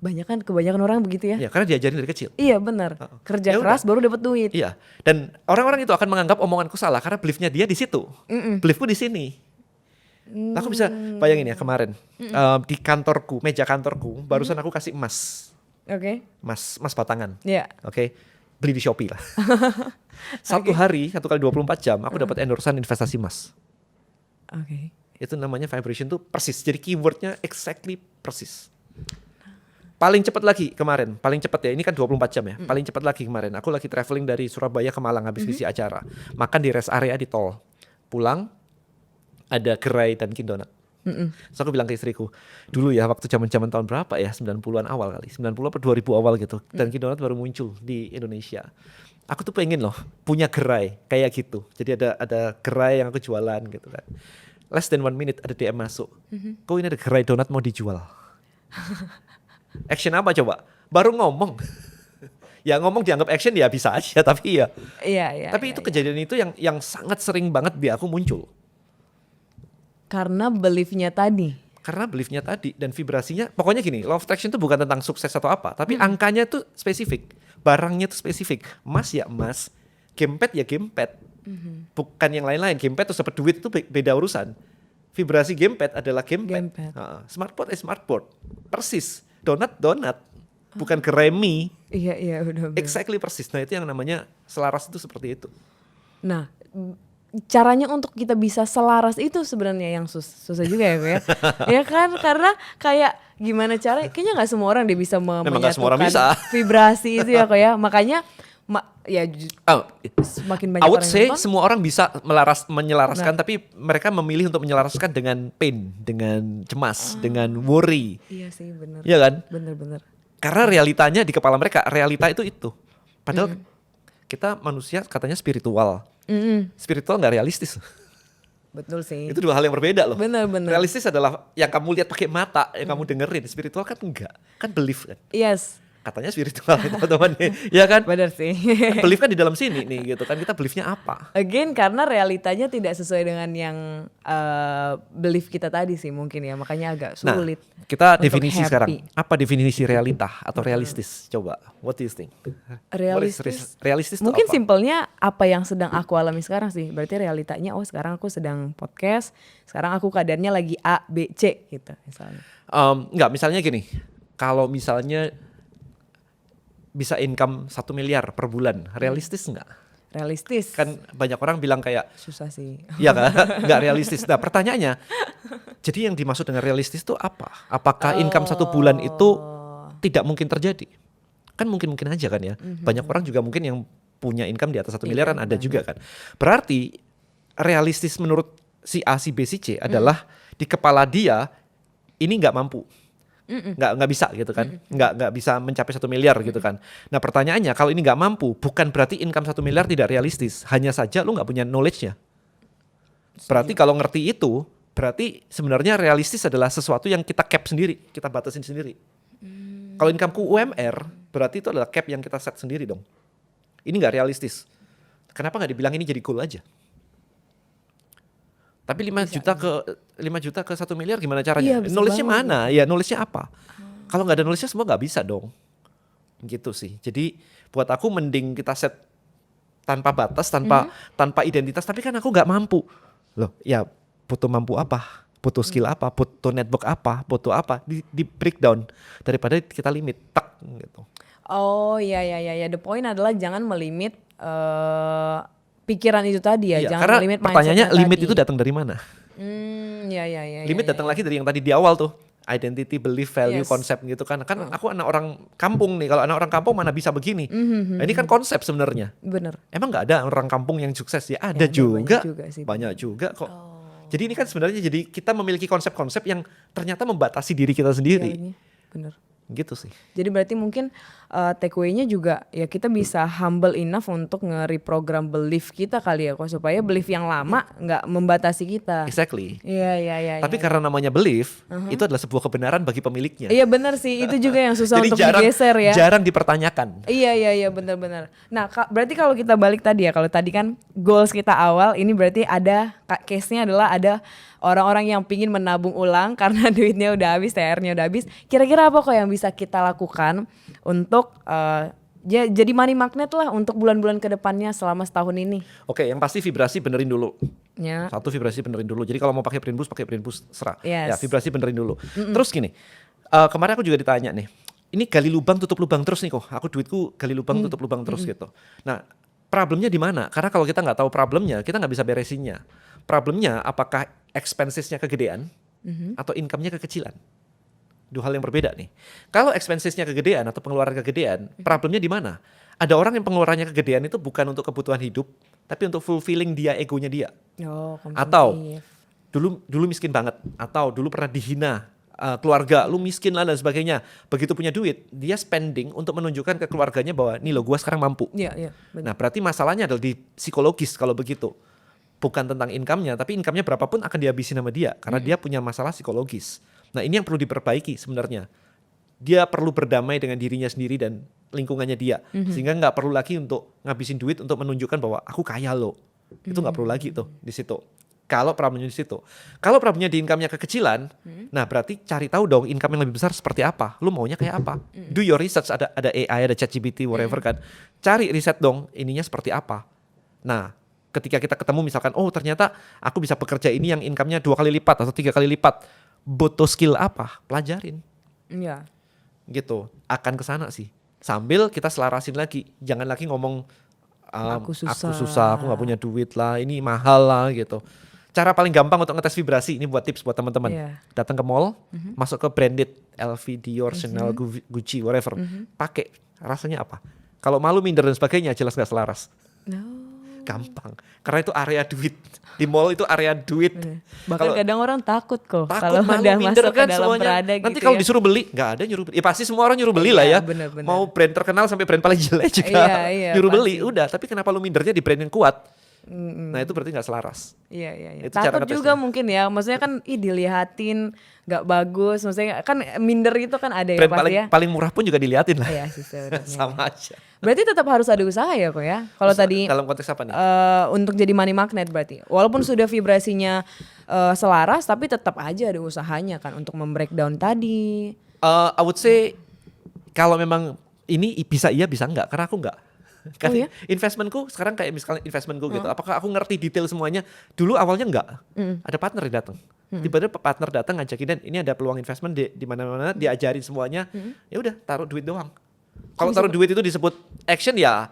kebanyakan orang begitu ya. Ya, karena diajarin dari kecil. Iya benar. Kerja Ya keras udah. baru dapat duit. Iya. Dan orang-orang itu akan menganggap omonganku salah karena beliefnya dia di situ. Beliefku di sini. Aku bisa bayangin ya kemarin di kantorku, meja kantorku, barusan aku kasih emas, Oke. emas batangan. Iya. Oke, beli di Shopee lah. Satu hari, 1 kali 24 jam, aku dapat endorsean investasi emas. Oke. Itu namanya vibration tuh persis. Jadi keywordnya exactly persis. Paling cepat lagi kemarin, paling cepat ya, ini kan 24 jam ya. Paling cepat lagi kemarin, aku lagi traveling dari Surabaya ke Malang habis ngisi acara. Makan di rest area di tol. Pulang, ada gerai dan Kindonat. So aku bilang ke istriku, dulu ya waktu zaman-zaman tahun berapa ya, 90-an awal kali, 90 apa 2000 awal gitu. Dan Kindonat baru muncul di Indonesia. Aku tuh pengen loh punya gerai kayak gitu. Jadi ada gerai yang aku jualan gitu kan. Less than 1 minute ada DM masuk. Kok ini ada gerai donat mau dijual? Action apa coba? Baru ngomong. Ya ngomong dianggap action ya bisa aja, tapi ya. Iya. Tapi itu kejadian itu yang sangat sering banget di aku muncul. Karena beliefnya tadi. Karena beliefnya tadi dan vibrasinya, pokoknya gini, law of attraction itu bukan tentang sukses atau apa, tapi angkanya tuh spesifik, barangnya tuh spesifik. Emas ya emas, gamepad ya gamepad, bukan yang lain-lain. Gamepad tuh seperti duit itu beda urusan. Vibrasi gamepad adalah gamepad. Smartboard smartboard, persis. Donat, bukan kremi. Iya udah. Exactly persis. Nah itu yang namanya selaras itu seperti itu. Nah, caranya untuk kita bisa selaras itu sebenarnya yang susah juga ya, Ko ya. Ya kan, karena kayak gimana cara? Kayaknya nggak semua orang dia bisa Memang nggak semua orang menyatukan bisa. vibrasi itu ya, Ko ya. Makanya ya Oh, semakin I banyak would orang say yang nonton. semua orang bisa menyelaraskan, tapi mereka memilih untuk menyelaraskan dengan pain, dengan cemas, dengan worry. Iya sih, bener. Iya kan? Bener-bener. Karena realitanya di kepala mereka, realita itu. Padahal kita manusia katanya spiritual. Spiritual nggak realistis. Betul sih. Itu dua hal yang berbeda loh. Bener-bener. Realistis adalah yang kamu lihat pakai mata, yang kamu dengerin. Spiritual kan enggak, kan belief kan. Yes, Katanya spiritual teman-teman, ya kan? bener sih. Kan belief kan di dalam sini nih gitu kan. Kita beliefnya apa? Again, karena realitanya tidak sesuai dengan yang belief kita tadi sih mungkin ya, makanya agak sulit. Nah, kita untuk definisi happy. sekarang. Apa definisi realita atau realistis? Coba, what do you think? Realistis. Realistis itu Mungkin apa? simpelnya apa yang sedang aku alami sekarang sih. Berarti realitanya, oh sekarang aku sedang podcast, sekarang aku keadaannya lagi A, B, C gitu misalnya. Enggak, misalnya gini. Kalau misalnya bisa income 1 miliar per bulan, realistis enggak? Realistis. Kan banyak orang bilang kayak, Susah sih. iya kan? Enggak realistis. Nah pertanyaannya, jadi yang dimaksud dengan realistis itu apa? Apakah income 1 bulan itu tidak mungkin terjadi? Kan mungkin-mungkin aja kan ya. Banyak orang juga mungkin yang punya income di atas 1 miliaran ada juga kan. Berarti realistis menurut si A, si B, si C adalah di kepala dia ini nggak mampu. Nggak bisa gitu kan, nggak bisa mencapai 1 miliar gitu kan. Nah pertanyaannya, kalau ini nggak mampu, bukan berarti income 1 miliar tidak realistis, hanya saja lu nggak punya knowledge-nya. Berarti kalau ngerti itu, berarti sebenarnya realistis adalah sesuatu yang kita cap sendiri, kita batasin sendiri. Kalau income-ku UMR, berarti itu adalah cap yang kita set sendiri dong. Ini nggak realistis. Kenapa nggak dibilang ini jadi goal aja? Tapi 5 juta ke 1 miliar gimana caranya? Iya, bisa Knowledge-nya banget. mana? Ya knowledge-nya apa? Kalau nggak ada knowledge-nya semua nggak bisa dong. Gitu sih. Jadi buat aku mending kita set tanpa batas, tanpa identitas. Tapi kan aku nggak mampu. Loh ya butuh mampu apa? Butuh skill apa? Butuh network apa? Butuh apa? Di breakdown. Daripada kita limit. Tak gitu. Oh iya. The point adalah jangan melimit pikiran itu tadi ya. Iya, Jangan karena melimit pertanyaannya mindsetnya limit tadi. itu datang dari mana? Iya. Limit datang lagi dari yang tadi di awal tuh. Identity, belief, value, Yes. konsep gitu kan. Kan aku anak orang kampung nih. Kalau anak orang kampung mana bisa begini? Nah, ini kan konsep sebenarnya. Bener. Emang nggak ada orang kampung yang sukses ya? Ada Ya, ada juga. banyak juga sih. Banyak juga kok. Jadi ini kan sebenarnya jadi kita memiliki konsep-konsep yang ternyata membatasi diri kita sendiri. Iya, bener. Gitu sih. Jadi berarti mungkin takeaway-nya juga ya kita bisa humble enough untuk nge-reprogram belief kita kali ya kok, supaya belief yang lama nggak membatasi kita. Exactly. Iya. Tapi karena namanya belief, itu adalah sebuah kebenaran bagi pemiliknya. Iya benar sih, itu juga yang susah Jadi untuk jarang, digeser ya. jarang dipertanyakan. Iya benar. Nah berarti kalau kita balik tadi ya, kalau tadi kan goals kita awal, ini berarti ada case-nya adalah ada orang-orang yang pingin menabung ulang karena duitnya udah habis, THR-nya udah habis. Kira-kira apa kok yang bisa kita lakukan untuk jadi money magnet lah untuk bulan-bulan kedepannya selama setahun ini? Oke, yang pasti vibrasi benerin dulu. Ya. Satu, vibrasi benerin dulu. Jadi kalau mau pakai Brain Boost serah. Yes. Ya vibrasi benerin dulu. Terus gini, kemarin aku juga ditanya nih, ini gali lubang tutup lubang terus nih kok. Aku duitku gali lubang tutup lubang terus gitu. Nah problemnya di mana? Karena kalau kita nggak tahu problemnya, kita nggak bisa beresinnya. Problemnya apakah expensesnya kegedean atau income-nya kekecilan? Dua hal yang berbeda nih. Kalau expensesnya kegedean atau pengeluaran kegedean, problemnya di mana? Ada orang yang pengeluarannya kegedean itu bukan untuk kebutuhan hidup, tapi untuk fulfilling dia, egonya dia. Oh, Atau konsumtif. dulu miskin banget, atau dulu pernah dihina keluarga, lu miskin lah dan sebagainya. Begitu punya duit, dia spending untuk menunjukkan ke keluarganya bahwa nih lo, gua sekarang mampu. Iya. Benar. Nah berarti masalahnya adalah di psikologis kalau begitu. Bukan tentang income-nya, tapi income-nya berapapun akan dihabisin sama dia. Karena dia punya masalah psikologis. Nah ini yang perlu diperbaiki sebenarnya. Dia perlu berdamai dengan dirinya sendiri dan lingkungannya dia. Sehingga nggak perlu lagi untuk ngabisin duit untuk menunjukkan bahwa aku kaya loh. Itu nggak perlu lagi tuh di situ. Kalau problemnya di situ. Kalau problemnya di income-nya kekecilan, nah berarti cari tahu dong income yang lebih besar seperti apa. Lu maunya kayak apa? Do your research, ada AI, ada ChatGPT, whatever kan. Cari riset dong ininya seperti apa. Nah ketika kita ketemu misalkan, oh ternyata aku bisa bekerja ini yang income-nya 2 kali lipat atau 3 kali lipat. Butuh skill apa? Pelajarin. Iya. Gitu. Akan kesana sih. Sambil kita selarasin lagi. Jangan lagi ngomong Aku susah. aku nggak punya duit lah, ini mahal lah gitu. Cara paling gampang untuk ngetes vibrasi, ini buat tips buat teman-teman. Iya. Datang ke mall, masuk ke branded LV, Dior, Chanel, Gucci, whatever. Pakai, rasanya apa? Kalau malu, minder dan sebagainya, jelas nggak selaras. No. Gampang, karena itu area duit. Di mall itu area duit. Bahkan Kalau kadang orang takut kok takut, kalau malu, udah minder masuk kan ke dalam semuanya. Prada Nanti gitu kalau ya. disuruh beli, nggak ada nyuruh beli. Ya pasti semua orang nyuruh beli lah ya. bener-bener. Mau brand terkenal sampai brand paling jelek juga Iya, nyuruh pasti. beli. Udah, tapi kenapa lu mindernya di brand yang kuat? Nah itu berarti nggak selaras. Iya. Itu cara Takut ngetesnya. juga mungkin ya. Maksudnya kan dilihatin nggak bagus. Maksudnya kan minder itu kan ada ya Brand pasti ya. paling murah pun juga diliatin lah. Iya sih sebenarnya. Sama aja. Berarti tetap harus ada usaha ya kok ya. Kalau tadi Dalam konteks apa nih? untuk jadi money magnet berarti. Walaupun sudah vibrasinya selaras tapi tetap aja ada usahanya kan untuk membreakdown tadi. I would say kalau memang ini bisa iya bisa enggak, karena aku enggak. Kan Oh ya? investmentku sekarang kayak misalnya investmentku gitu. Apakah aku ngerti detail semuanya? Dulu awalnya enggak. Ada partner yang datang. Tiba-tiba partner datang ngajakin, Dan ini ada peluang investment di mana-mana, diajarin semuanya. Ya udah, taruh duit doang. Kalau taruh duit itu disebut action ya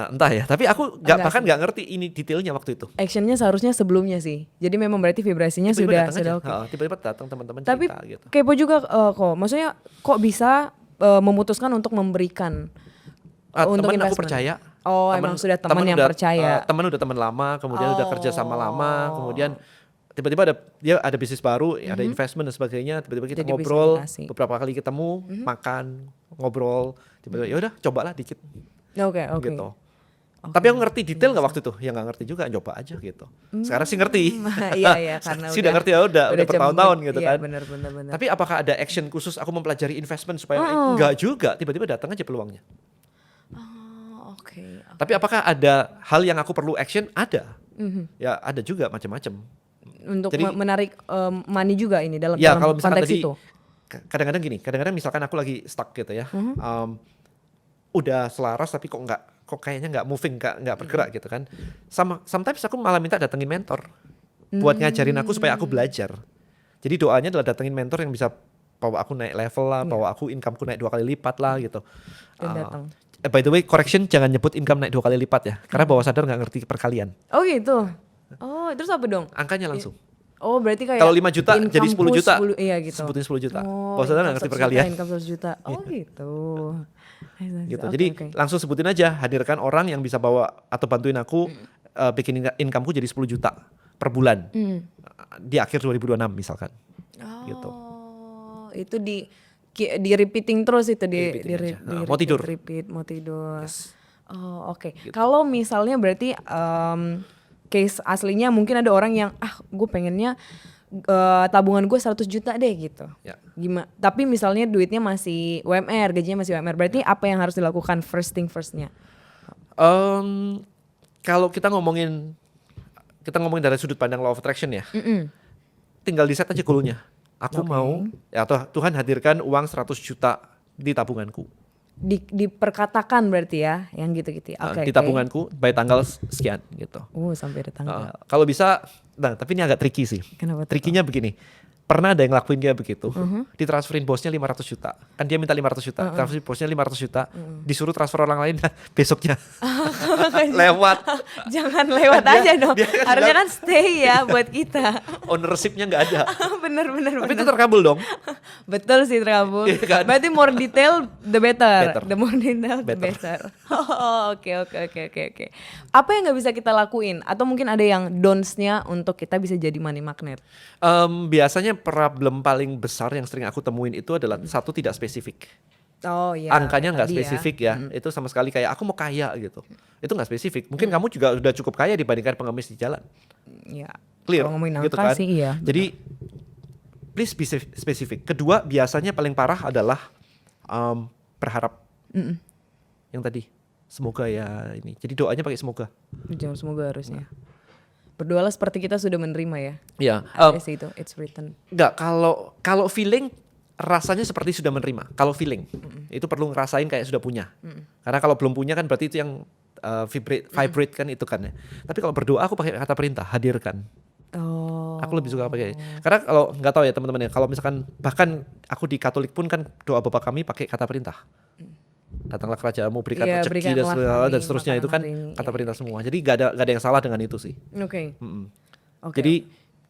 entah ya. Tapi aku bahkan nggak ngerti ini detailnya waktu itu. Actionnya seharusnya sebelumnya sih. Jadi memang berarti vibrasinya Tiba-tiba datang sudah aja. oke. Tiba-tiba datang teman-teman Tapi cerita gitu. kepo juga kok. Maksudnya kok bisa memutuskan untuk memberikan untuk Temen aku investment? percaya. Oh, emang sudah teman yang percaya. Teman udah teman lama, kemudian udah kerja sama lama, kemudian tiba-tiba dia ada bisnis baru, ada investment dan sebagainya. Tiba-tiba kita Jadi ngobrol, bisnis donasi. beberapa kali ketemu, makan, ngobrol. Tiba-tiba ya udah, cobalah dikit Oke. gitu. Tapi aku ngerti detail nggak waktu itu? Ya nggak ngerti juga, coba aja gitu. Sekarang sih ngerti. Iya karena Sih udah ngerti ya udah bertahun-tahun gitu iya, kan. benar. Tapi apakah ada action khusus aku mempelajari investment supaya enggak juga, tiba-tiba datang aja peluangnya. Oke. Tapi apakah ada hal yang aku perlu action? Ada. Ya ada juga macam-macam. Untuk Jadi- menarik money juga ini dalam Ya kalau misalkan konteks tadi itu. kadang-kadang gini, kadang-kadang misalkan aku lagi stuck gitu ya, udah selaras tapi kok kayaknya nggak moving, nggak bergerak gitu kan. Sometimes aku malah minta datengin mentor buat ngajarin aku supaya aku belajar. Jadi doanya adalah datengin mentor yang bisa bawa aku naik level lah, bawa aku incomeku naik 2 kali lipat lah gitu. Dan datang. By the way, correction, jangan nyebut income naik 2 kali lipat ya, karena bawah sadar nggak ngerti perkalian. Oh gitu. Oh terus apa dong? Angkanya langsung. Oh berarti kayak Kalau 5 juta jadi 10 incomeku juta. 10, iya gitu. Sebutin 10 juta. Oh, Bawah sadar nggak income ngerti 1 perkalian. Income 100 juta. Oh gitu. Gitu. Oke, Jadi oke. langsung sebutin aja, hadirkan orang yang bisa bawa atau bantuin aku bikin incomeku jadi 10 juta per bulan. Di akhir 2026 misalkan. Gitu. Oh, itu di repeating terus itu di Repeating aja. repeat, Mau tidur. mau tidur. Yes. Oh, oke. Kalau misalnya berarti case aslinya mungkin ada orang yang gue pengennya tabungan gue 100 juta deh gitu. Ya. Gimana? Tapi misalnya duitnya masih UMR, gajinya masih UMR. Berarti apa yang harus dilakukan first thing firstnya? Kalau kita ngomongin dari sudut pandang law of attraction ya, tinggal di set aja goalnya. Aku mau, ya Tuhan hadirkan uang 100 juta di tabunganku. Diperkatakan berarti ya, yang gitu-gitu. Oke. Di tabunganku by tanggal sekian gitu. Sampai ada tanggal. Kalau bisa, tapi ini agak tricky sih. Kenapa tuh, Trikinya begini. Pernah ada yang ngelakuin kayak begitu, ditransferin bosnya 500 juta. Kan dia minta 500 juta, transferin bosnya 500 juta, disuruh transfer orang lain, besoknya lewat. Jangan lewat aja dong. dia kan Harusnya bilang- kan stay ya buat kita. Ownership-nya nggak ada. bener. Tapi itu terkabul dong. Betul sih terkabul. Iya kan? Berarti more detail the better. Better. The more detail the better. Oke. Apa yang nggak bisa kita lakuin? Atau mungkin ada yang don'ts-nya untuk kita bisa jadi money magnet? Biasanya problem paling besar yang sering aku temuin itu adalah satu, tidak spesifik. Oh iya. Angkanya nggak tadi spesifik ya. Itu sama sekali kayak aku mau kaya gitu. Itu nggak spesifik. Mungkin kamu juga udah cukup kaya dibandingkan pengemis di jalan. Ya. Clear Kalau ngomongin gitu angka kan. sih iya. Jadi please be spesifik. Kedua, biasanya paling parah adalah berharap. Yang tadi, semoga ya ini. Jadi doanya pakai semoga. Jangan semoga harusnya. Berdoalah seperti kita sudah menerima ya. Ya, Ada sih itu, it's written. enggak, kalau feeling rasanya seperti sudah menerima. Kalau feeling itu perlu ngerasain kayak sudah punya. Karena kalau belum punya kan berarti itu yang vibrate kan itu kan ya. Tapi kalau berdoa aku pakai kata perintah, hadirkan. Oh. Aku lebih suka pakai. Karena kalau nggak tahu ya teman-teman ya, kalau misalkan bahkan aku di Katolik pun kan doa Bapa Kami pakai kata perintah. datanglah kerajaanmu, berikan Iya, rezeki berikanlah dan kami seterusnya, itu makanan kan hari ini. kata Iya, perintah semua. Jadi gak ada yang salah dengan itu sih. Oke. Mm-mm. Oke. Jadi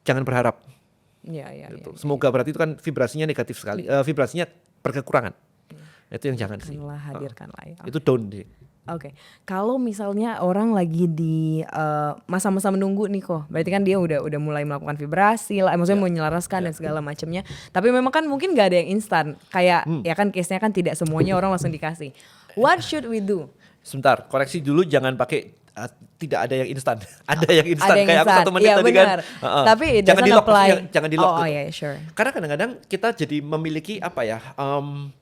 jangan berharap Iya. gitu. Semoga berarti itu kan vibrasinya negatif sekali, vibrasinya berkekurangan. Itu yang jangan sih. Hadirkanlah ya. Itu down sih. Oke, kalau misalnya orang lagi di masa-masa menunggu nih kok, berarti kan dia udah mulai melakukan vibrasi lah, maksudnya mau menyelaraskan dan segala macamnya. Tapi memang kan mungkin gak ada yang instan, kayak ya kan case-nya kan tidak semuanya orang langsung dikasih. What should we do? Sebentar, koreksi dulu, jangan pakai tidak ada yang instan. Ada yang instan Ada yang kayak aku instan. 1 menit Iya, tadi benar. kan. Tapi it jangan doesn't di-lock, apply. maksudnya jangan di-lock Oh, gitu. iya, sure. Karena kadang-kadang kita jadi memiliki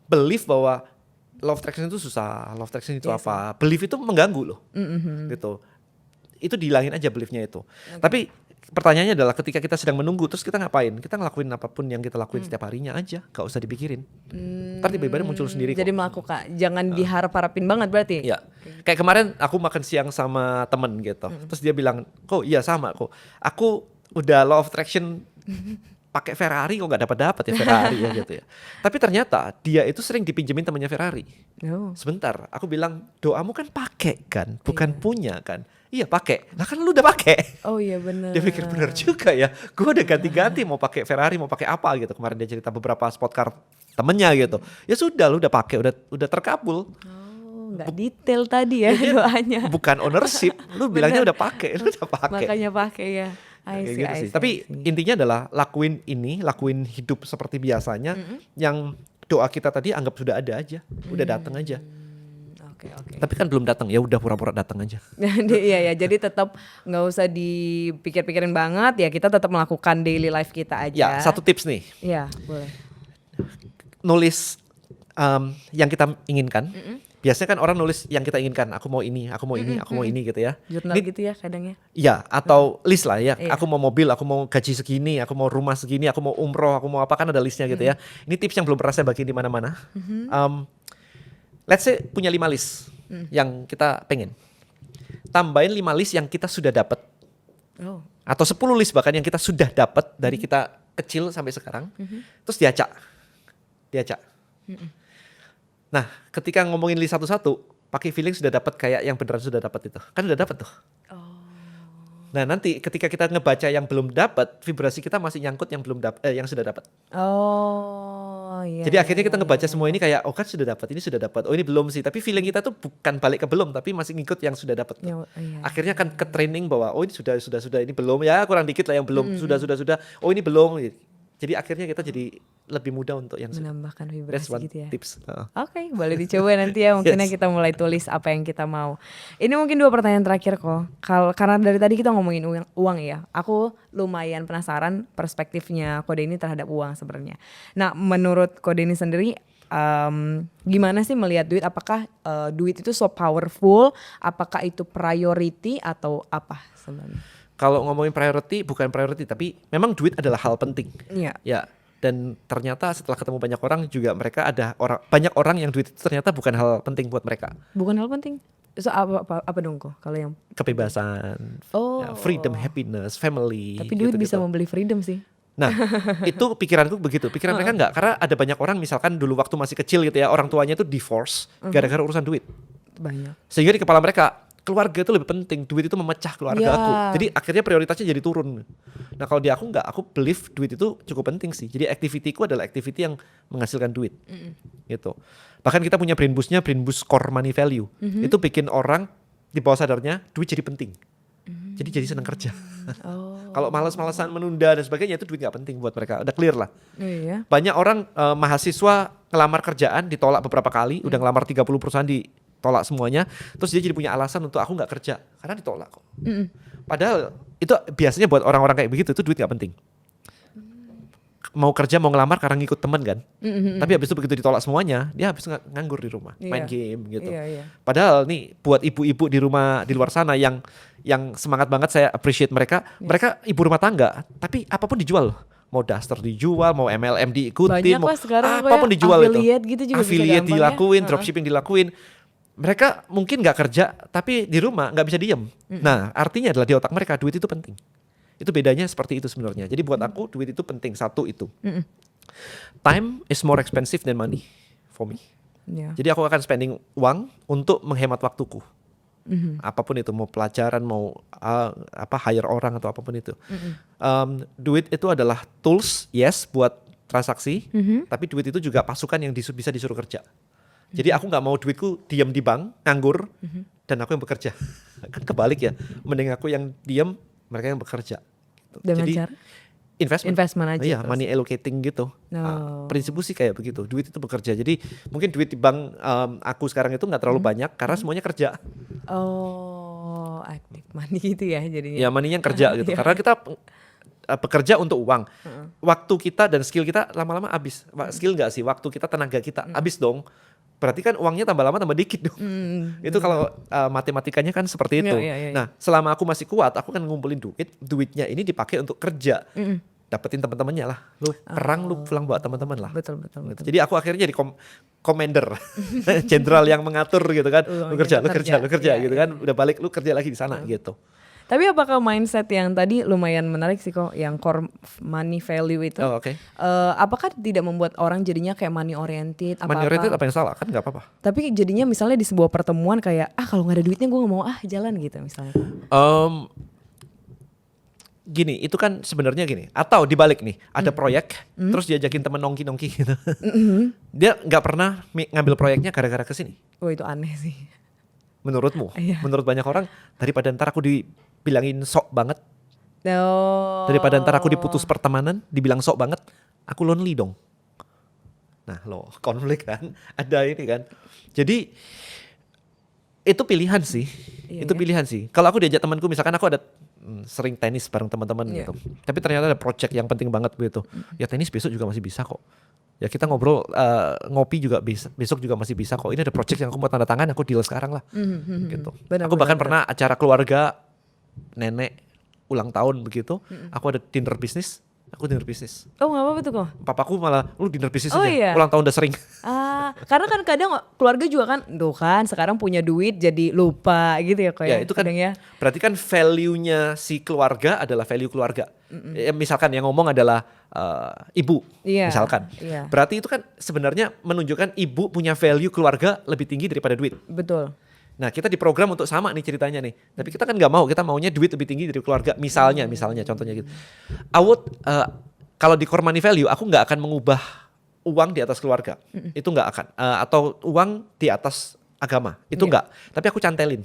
belief bahwa law of attraction itu susah, law of attraction itu Yes. apa. Belief itu mengganggu loh. Gitu. Itu dihilangin aja beliefnya itu. Tapi pertanyaannya adalah ketika kita sedang menunggu, terus kita ngapain? Kita ngelakuin apapun yang kita lakuin setiap harinya aja, gak usah dipikirin. Ntar tiba-tiba muncul sendiri Jadi kok. melakukan, jangan diharap-harapin banget berarti. Iya. Kayak kemarin aku makan siang sama temen gitu. Terus dia bilang, kok iya sama kok. Aku udah law of attraction pakai Ferrari kok nggak dapat ya Ferrari ya gitu ya. Tapi ternyata dia itu sering dipinjemin temannya Ferrari. Oh. Sebentar, aku bilang doamu kan pakai kan, bukan punya kan. Iya pakai. Lah kan lu udah pakai. Oh iya benar. Dia pikir bener juga ya. Gue udah ganti-ganti mau pakai Ferrari, mau pakai apa gitu. Kemarin dia cerita beberapa sport car temennya gitu. Ya sudah, lu udah pakai, udah terkabul. Oh, nggak detail tadi ya doanya. Bukan ownership, lu bilangnya udah pakai, lu udah pakai. Makanya pakai ya. I Kayak see, gitu I sih. see, Tapi I see. intinya adalah lakuin hidup seperti biasanya. Yang doa kita tadi anggap sudah ada aja, udah datang aja. Oke. Tapi kan belum datang, ya udah pura-pura datang aja. Iya ya, jadi tetap nggak usah dipikir-pikirin banget ya, kita tetap melakukan daily life kita Ya, aja. satu tips nih, Ya, boleh. nulis yang kita inginkan. Biasanya kan orang nulis yang kita inginkan, aku mau ini, aku mau ini, aku mau ini gitu ya. Jurnal Ini gitu ya kadang ya. ya, atau list lah ya. Iya. Aku mau mobil, aku mau gaji segini, aku mau rumah segini, aku mau umroh, aku mau apa, kan ada listnya gitu ya. Ini tips yang belum pernah saya bagi di mana-mana. Let's say punya 5 list yang kita pengen. Tambahin 5 list yang kita sudah dapat. Oh. Atau 10 list bahkan yang kita sudah dapat dari kita kecil sampai sekarang. Terus diacak. Nah, ketika ngomongin list satu-satu, pakai feeling sudah dapat kayak yang beneran sudah dapat itu. Kan udah dapat tuh. Nah, nanti ketika kita ngebaca yang belum dapat, vibrasi kita masih nyangkut yang belum yang sudah dapat. Oh, iya. Jadi akhirnya kita ngebaca semua ini kayak, oh kan sudah dapat, ini sudah dapat. Oh ini belum sih, tapi feeling kita tuh bukan balik ke belum, tapi masih ngikut yang sudah dapat. Iya. Akhirnya kan ke training bahwa oh ini sudah, ini belum, ya kurang dikit lah yang belum, sudah. Oh ini belum. Jadi akhirnya kita jadi lebih mudah untuk yang sudah. Menambahkan That's vibrasi one gitu ya. tips. Oke, boleh dicoba nanti ya. Mungkinnya Yes. kita mulai tulis apa yang kita mau. Ini mungkin 2 pertanyaan terakhir kok. Karena dari tadi kita ngomongin uang ya. Aku lumayan penasaran perspektifnya Ko Denny terhadap uang sebenarnya. Nah, menurut Ko Denny sendiri gimana sih melihat duit? Apakah duit itu so powerful? Apakah itu priority atau apa sebenarnya? Kalau ngomongin priority, bukan priority, tapi memang duit adalah hal penting. Iya. Ya, dan ternyata setelah ketemu banyak orang juga mereka banyak orang yang duit itu ternyata bukan hal penting buat mereka. Bukan hal penting. So, apa dong kok kalau yang Kebebasan, Oh. ya, freedom, happiness, family. tapi duit bisa gitu-gitu. membeli freedom sih. Nah, itu pikiranku begitu. Pikiran mereka enggak, karena ada banyak orang misalkan dulu waktu masih kecil gitu ya, orang tuanya itu divorce gara-gara urusan duit. Banyak. Sehingga di kepala mereka keluarga itu lebih penting, duit itu memecah keluarga Ya. aku. Jadi akhirnya prioritasnya jadi turun. Nah, kalau di aku enggak, aku believe duit itu cukup penting sih. Jadi activity-ku adalah activity yang menghasilkan duit. Gitu. Bahkan kita punya brain boost core money value. Itu bikin orang di bawah sadarnya duit jadi penting. Jadi senang kerja. Oh. Kalau malas-malasan menunda dan sebagainya, itu duit nggak penting buat mereka. Udah clear lah. Iya. Banyak orang mahasiswa ngelamar kerjaan ditolak beberapa kali, udah ngelamar 30 perusahaan ditolak semuanya, terus dia jadi punya alasan untuk aku nggak kerja karena ditolak kok. Padahal itu biasanya buat orang-orang kayak begitu itu duit nggak penting. Mau kerja mau ngelamar karena ngikut temen kan, tapi habis itu begitu ditolak semuanya, dia habis nganggur di rumah, main game gitu. Iya. Padahal nih buat ibu-ibu di rumah di luar sana yang semangat banget, saya appreciate mereka. Mereka ibu rumah tangga, tapi apapun dijual. Mau daster dijual, mau MLM diikutin, Banyak mau lah sekarang apapun kayak dijual affiliate itu. gitu juga bisa Affiliate gampang ya. dilakuin, dropshipping dilakuin. Mereka mungkin nggak kerja, tapi di rumah nggak bisa diem. Nah, artinya adalah di otak mereka duit itu penting. Itu bedanya seperti itu sebenarnya. Jadi buat aku duit itu penting, satu itu. Time is more expensive than money for me. Ya. Jadi aku akan spending uang untuk menghemat waktuku. Apapun itu, mau pelajaran, mau hire orang atau apapun itu. Duit itu adalah tools, yes, buat transaksi, tapi duit itu juga pasukan yang bisa disuruh kerja. Jadi aku nggak mau duitku diam di bank, nganggur, dan aku yang bekerja. Kan kebalik ya, mending aku yang diam, mereka yang bekerja. Gitu. Dengan Jadi cara investment aja. iya, terus. money allocating gitu. Oh. Prinsipku sih kayak begitu. Duit itu bekerja. Jadi mungkin duit di bank aku sekarang itu nggak terlalu banyak karena semuanya kerja. Oh, active money gitu ya jadinya. Ya money-nya kerja gitu. Karena kita bekerja untuk uang. Waktu kita dan skill kita lama-lama habis. Skill nggak sih? Waktu kita, tenaga kita habis dong. Berarti kan uangnya tambah lama tambah dikit dong. Itu kalau matematikanya kan seperti itu. Iya. Nah, selama aku masih kuat, aku kan ngumpulin duit. Duitnya ini dipakai untuk kerja. Dapetin teman-temannya lah. Lu perang, lu pulang bawa teman-teman lah. Betul. Gitu. Jadi aku akhirnya jadi commander, jenderal yang mengatur gitu kan. Lu kerja gitu kan. Udah balik, lu kerja lagi di sana gitu. Tapi apakah mindset yang tadi lumayan menarik sih kok, yang core money value itu? Oh, oke. Apakah tidak membuat orang jadinya kayak money oriented? Money oriented apa yang salah? Kan nggak apa-apa. Tapi jadinya misalnya di sebuah pertemuan kayak kalau nggak ada duitnya gue nggak mau jalan gitu misalnya. Gini, itu kan sebenarnya gini. Atau dibalik nih, ada proyek, terus diajakin temen nongki-nongki gitu. Dia nggak pernah ngambil proyeknya gara-gara kesini. Oh itu aneh sih. Menurutmu? Iya. Menurut banyak orang, daripada ntar aku dibilangin sok banget, Oh. daripada ntar aku diputus pertemanan, dibilang sok banget, aku lonely dong. Nah lo, konflik kan, ada ini kan. Jadi itu pilihan sih, Iya. pilihan sih. Kalau aku diajak temanku, misalkan aku ada sering tenis bareng teman-teman gitu, tapi ternyata ada project yang penting banget begitu. Ya tenis besok juga masih bisa kok. Ya kita ngobrol, ngopi juga besok juga masih bisa kok. Ini ada project yang aku mau tanda tangan, aku deal sekarang lah. Gitu. Aku bahkan pernah acara keluarga, nenek ulang tahun begitu, aku ada dinner bisnis. Aku dinner bisnis. Oh nggak apa-apa tuh kok. Papaku malah, lu dinner bisnis Oh, aja. iya. Ulang tahun udah sering. Karena kan kadang keluarga juga kan, tuh kan sekarang punya duit jadi lupa gitu ya kok Ya itu kan, kadang ya. berarti kan value-nya si keluarga adalah value keluarga. Ya, misalkan yang ngomong adalah ibu, Iya, misalkan. iya. Berarti itu kan sebenarnya menunjukkan ibu punya value keluarga lebih tinggi daripada duit. Betul. Nah kita diprogram untuk sama nih ceritanya nih. Tapi kita kan nggak mau, kita maunya duit lebih tinggi dari keluarga. Misalnya contohnya gitu. Kalau di core money value, aku nggak akan mengubah uang di atas keluarga. Itu nggak akan. Atau uang di atas agama. Itu nggak. Tapi aku cantelin.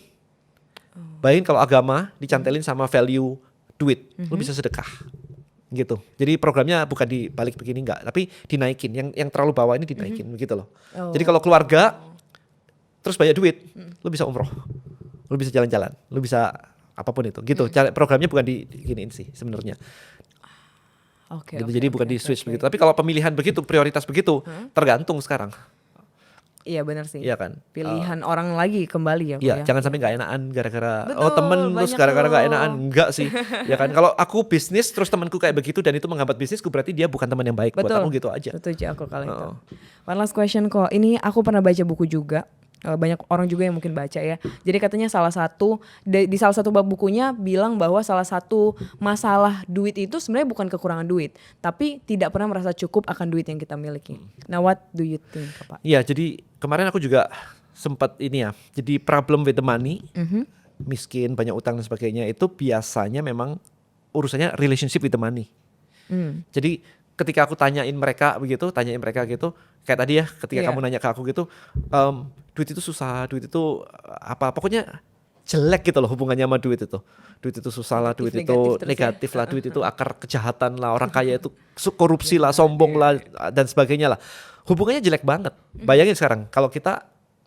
Bayangin kalau agama dicantelin sama value duit, lu bisa sedekah. Gitu. Jadi programnya bukan dibalik begini nggak, tapi dinaikin. Yang terlalu bawah ini dinaikin gitu loh. Jadi kalau keluarga terus banyak duit, lu bisa umroh, lu bisa jalan-jalan, lu bisa apapun itu, gitu. Programnya bukan diginiin sih sebenarnya. Oke. Gitu. Jadi bukan di switch begitu. Tapi kalau pemilihan begitu, prioritas begitu, tergantung sekarang. Iya benar sih. Iya kan. Pilihan orang lagi kembali ya. Iya, jangan sampai nggak enakan gara-gara Betul, temen terus banyak gara-gara nggak tuh. enakan, enggak sih. Ya kan. Kalau aku bisnis terus temanku kayak begitu dan itu menghambat bisnisku, berarti dia bukan teman yang baik buat aku, gitu aja. Setuju aku kalau itu. One last question kok. Ini aku pernah baca buku juga. Banyak orang juga yang mungkin baca ya. Jadi katanya salah satu di salah satu bab bukunya bilang bahwa salah satu masalah duit itu sebenarnya bukan kekurangan duit, tapi tidak pernah merasa cukup akan duit yang kita miliki. Nah, what do you think, Pak? Iya, jadi kemarin aku juga sempat ini ya. Jadi problem with the money, miskin, banyak utang dan sebagainya, itu biasanya memang urusannya relationship with the money. Jadi ketika aku tanyain mereka gitu, kayak tadi ya, ketika kamu nanya ke aku gitu, duit itu susah, duit itu pokoknya jelek gitu loh hubungannya sama duit itu. Duit itu susah lah, duit itu negatif lah, duit itu akar kejahatan lah, orang kaya itu korupsi lah, sombong lah, dan sebagainya lah. Hubungannya jelek banget. Bayangin sekarang, kalau kita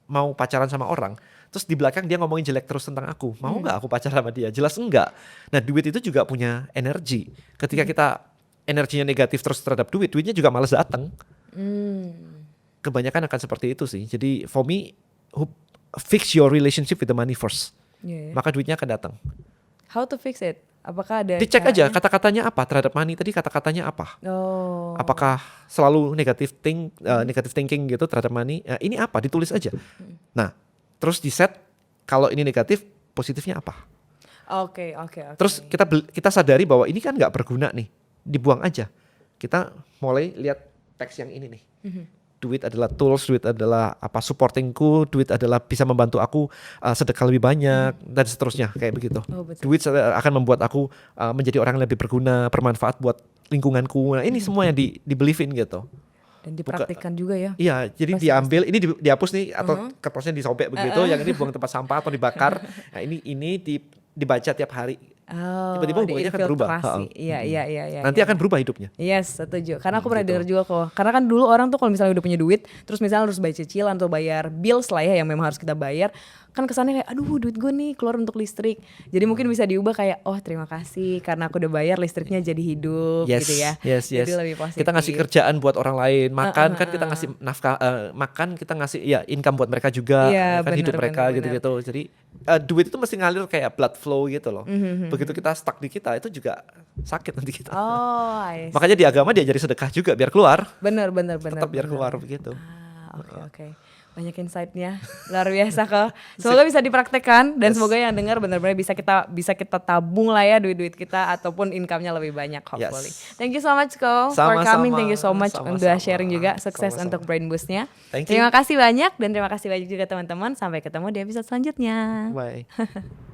mau pacaran sama orang, terus di belakang dia ngomongin jelek terus tentang aku, mau nggak aku pacaran sama dia? Jelas enggak. Nah duit itu juga punya energi. Ketika kita energinya negatif terus terhadap duit, duitnya juga malas datang. Kebanyakan akan seperti itu sih. Jadi for me, fix your relationship with the money first. Maka duitnya akan datang. How to fix it? Apakah ada Dicek caranya? aja kata-katanya apa terhadap money tadi, kata-katanya apa. Oh. Apakah selalu negative thinking gitu terhadap money? Ini apa? Ditulis aja. Nah, terus di set kalau ini negatif, positifnya apa? Oke. Terus kita sadari bahwa ini kan nggak berguna nih, dibuang aja. Kita mulai lihat teks yang ini nih. duit adalah tools, duit adalah apa supportingku, duit adalah bisa membantu aku sedekah lebih banyak dan seterusnya kayak begitu. Oh, betul. Duit akan membuat aku menjadi orang yang lebih berguna, bermanfaat buat lingkunganku. Nah, ini semua yang di-believe-in gitu. Dan dipraktikkan juga ya. Iya, jadi Pasti, diambil, ini dihapus nih atau kertasnya disobek begitu, yang ini buang tempat sampah atau dibakar. Nah, ini dibaca tiap hari. Oh, Tiba-tiba hubungannya akan berubah. diinfiltrasi. Iya. Nanti akan berubah hidupnya. Yes, setuju. Karena aku pernah Gitu. dengar juga kok. Karena kan dulu orang tuh kalau misalnya udah punya duit, terus misalnya harus bayar cicilan atau bayar bills lah ya yang memang harus kita bayar, kan kesannya kayak aduh duit gue nih keluar untuk listrik. Jadi mungkin bisa diubah kayak oh terima kasih karena aku udah bayar listriknya jadi hidup Yes, gitu ya. yes. Jadi lebih positif. Kita ngasih kerjaan buat orang lain, makan kan kita ngasih nafkah, makan kita ngasih ya income buat mereka juga, Iya, kan hidup benar, mereka benar. gitu-gitu. Jadi duit itu mesti ngalir kayak blood flow gitu loh. Begitu kita stuck di kita itu juga sakit nanti kita. Oh, I see. Makanya di agama diajari sedekah juga biar keluar, Bener. tetap biar keluar begitu. Oke. Banyak insight-nya. Luar biasa kok. Semoga bisa dipraktekkan dan semoga yang dengar benar-benar bisa kita tabung lah ya duit-duit kita ataupun income-nya lebih banyak hopefully. Yes. Thank you so much Ko for Sama-sama. coming. Thank you so much udah Sama-sama. sharing juga. Sukses Sama-sama. untuk Brain Boost-nya. Thank you. Terima kasih banyak dan terima kasih banyak juga teman-teman. Sampai ketemu di episode selanjutnya. Bye.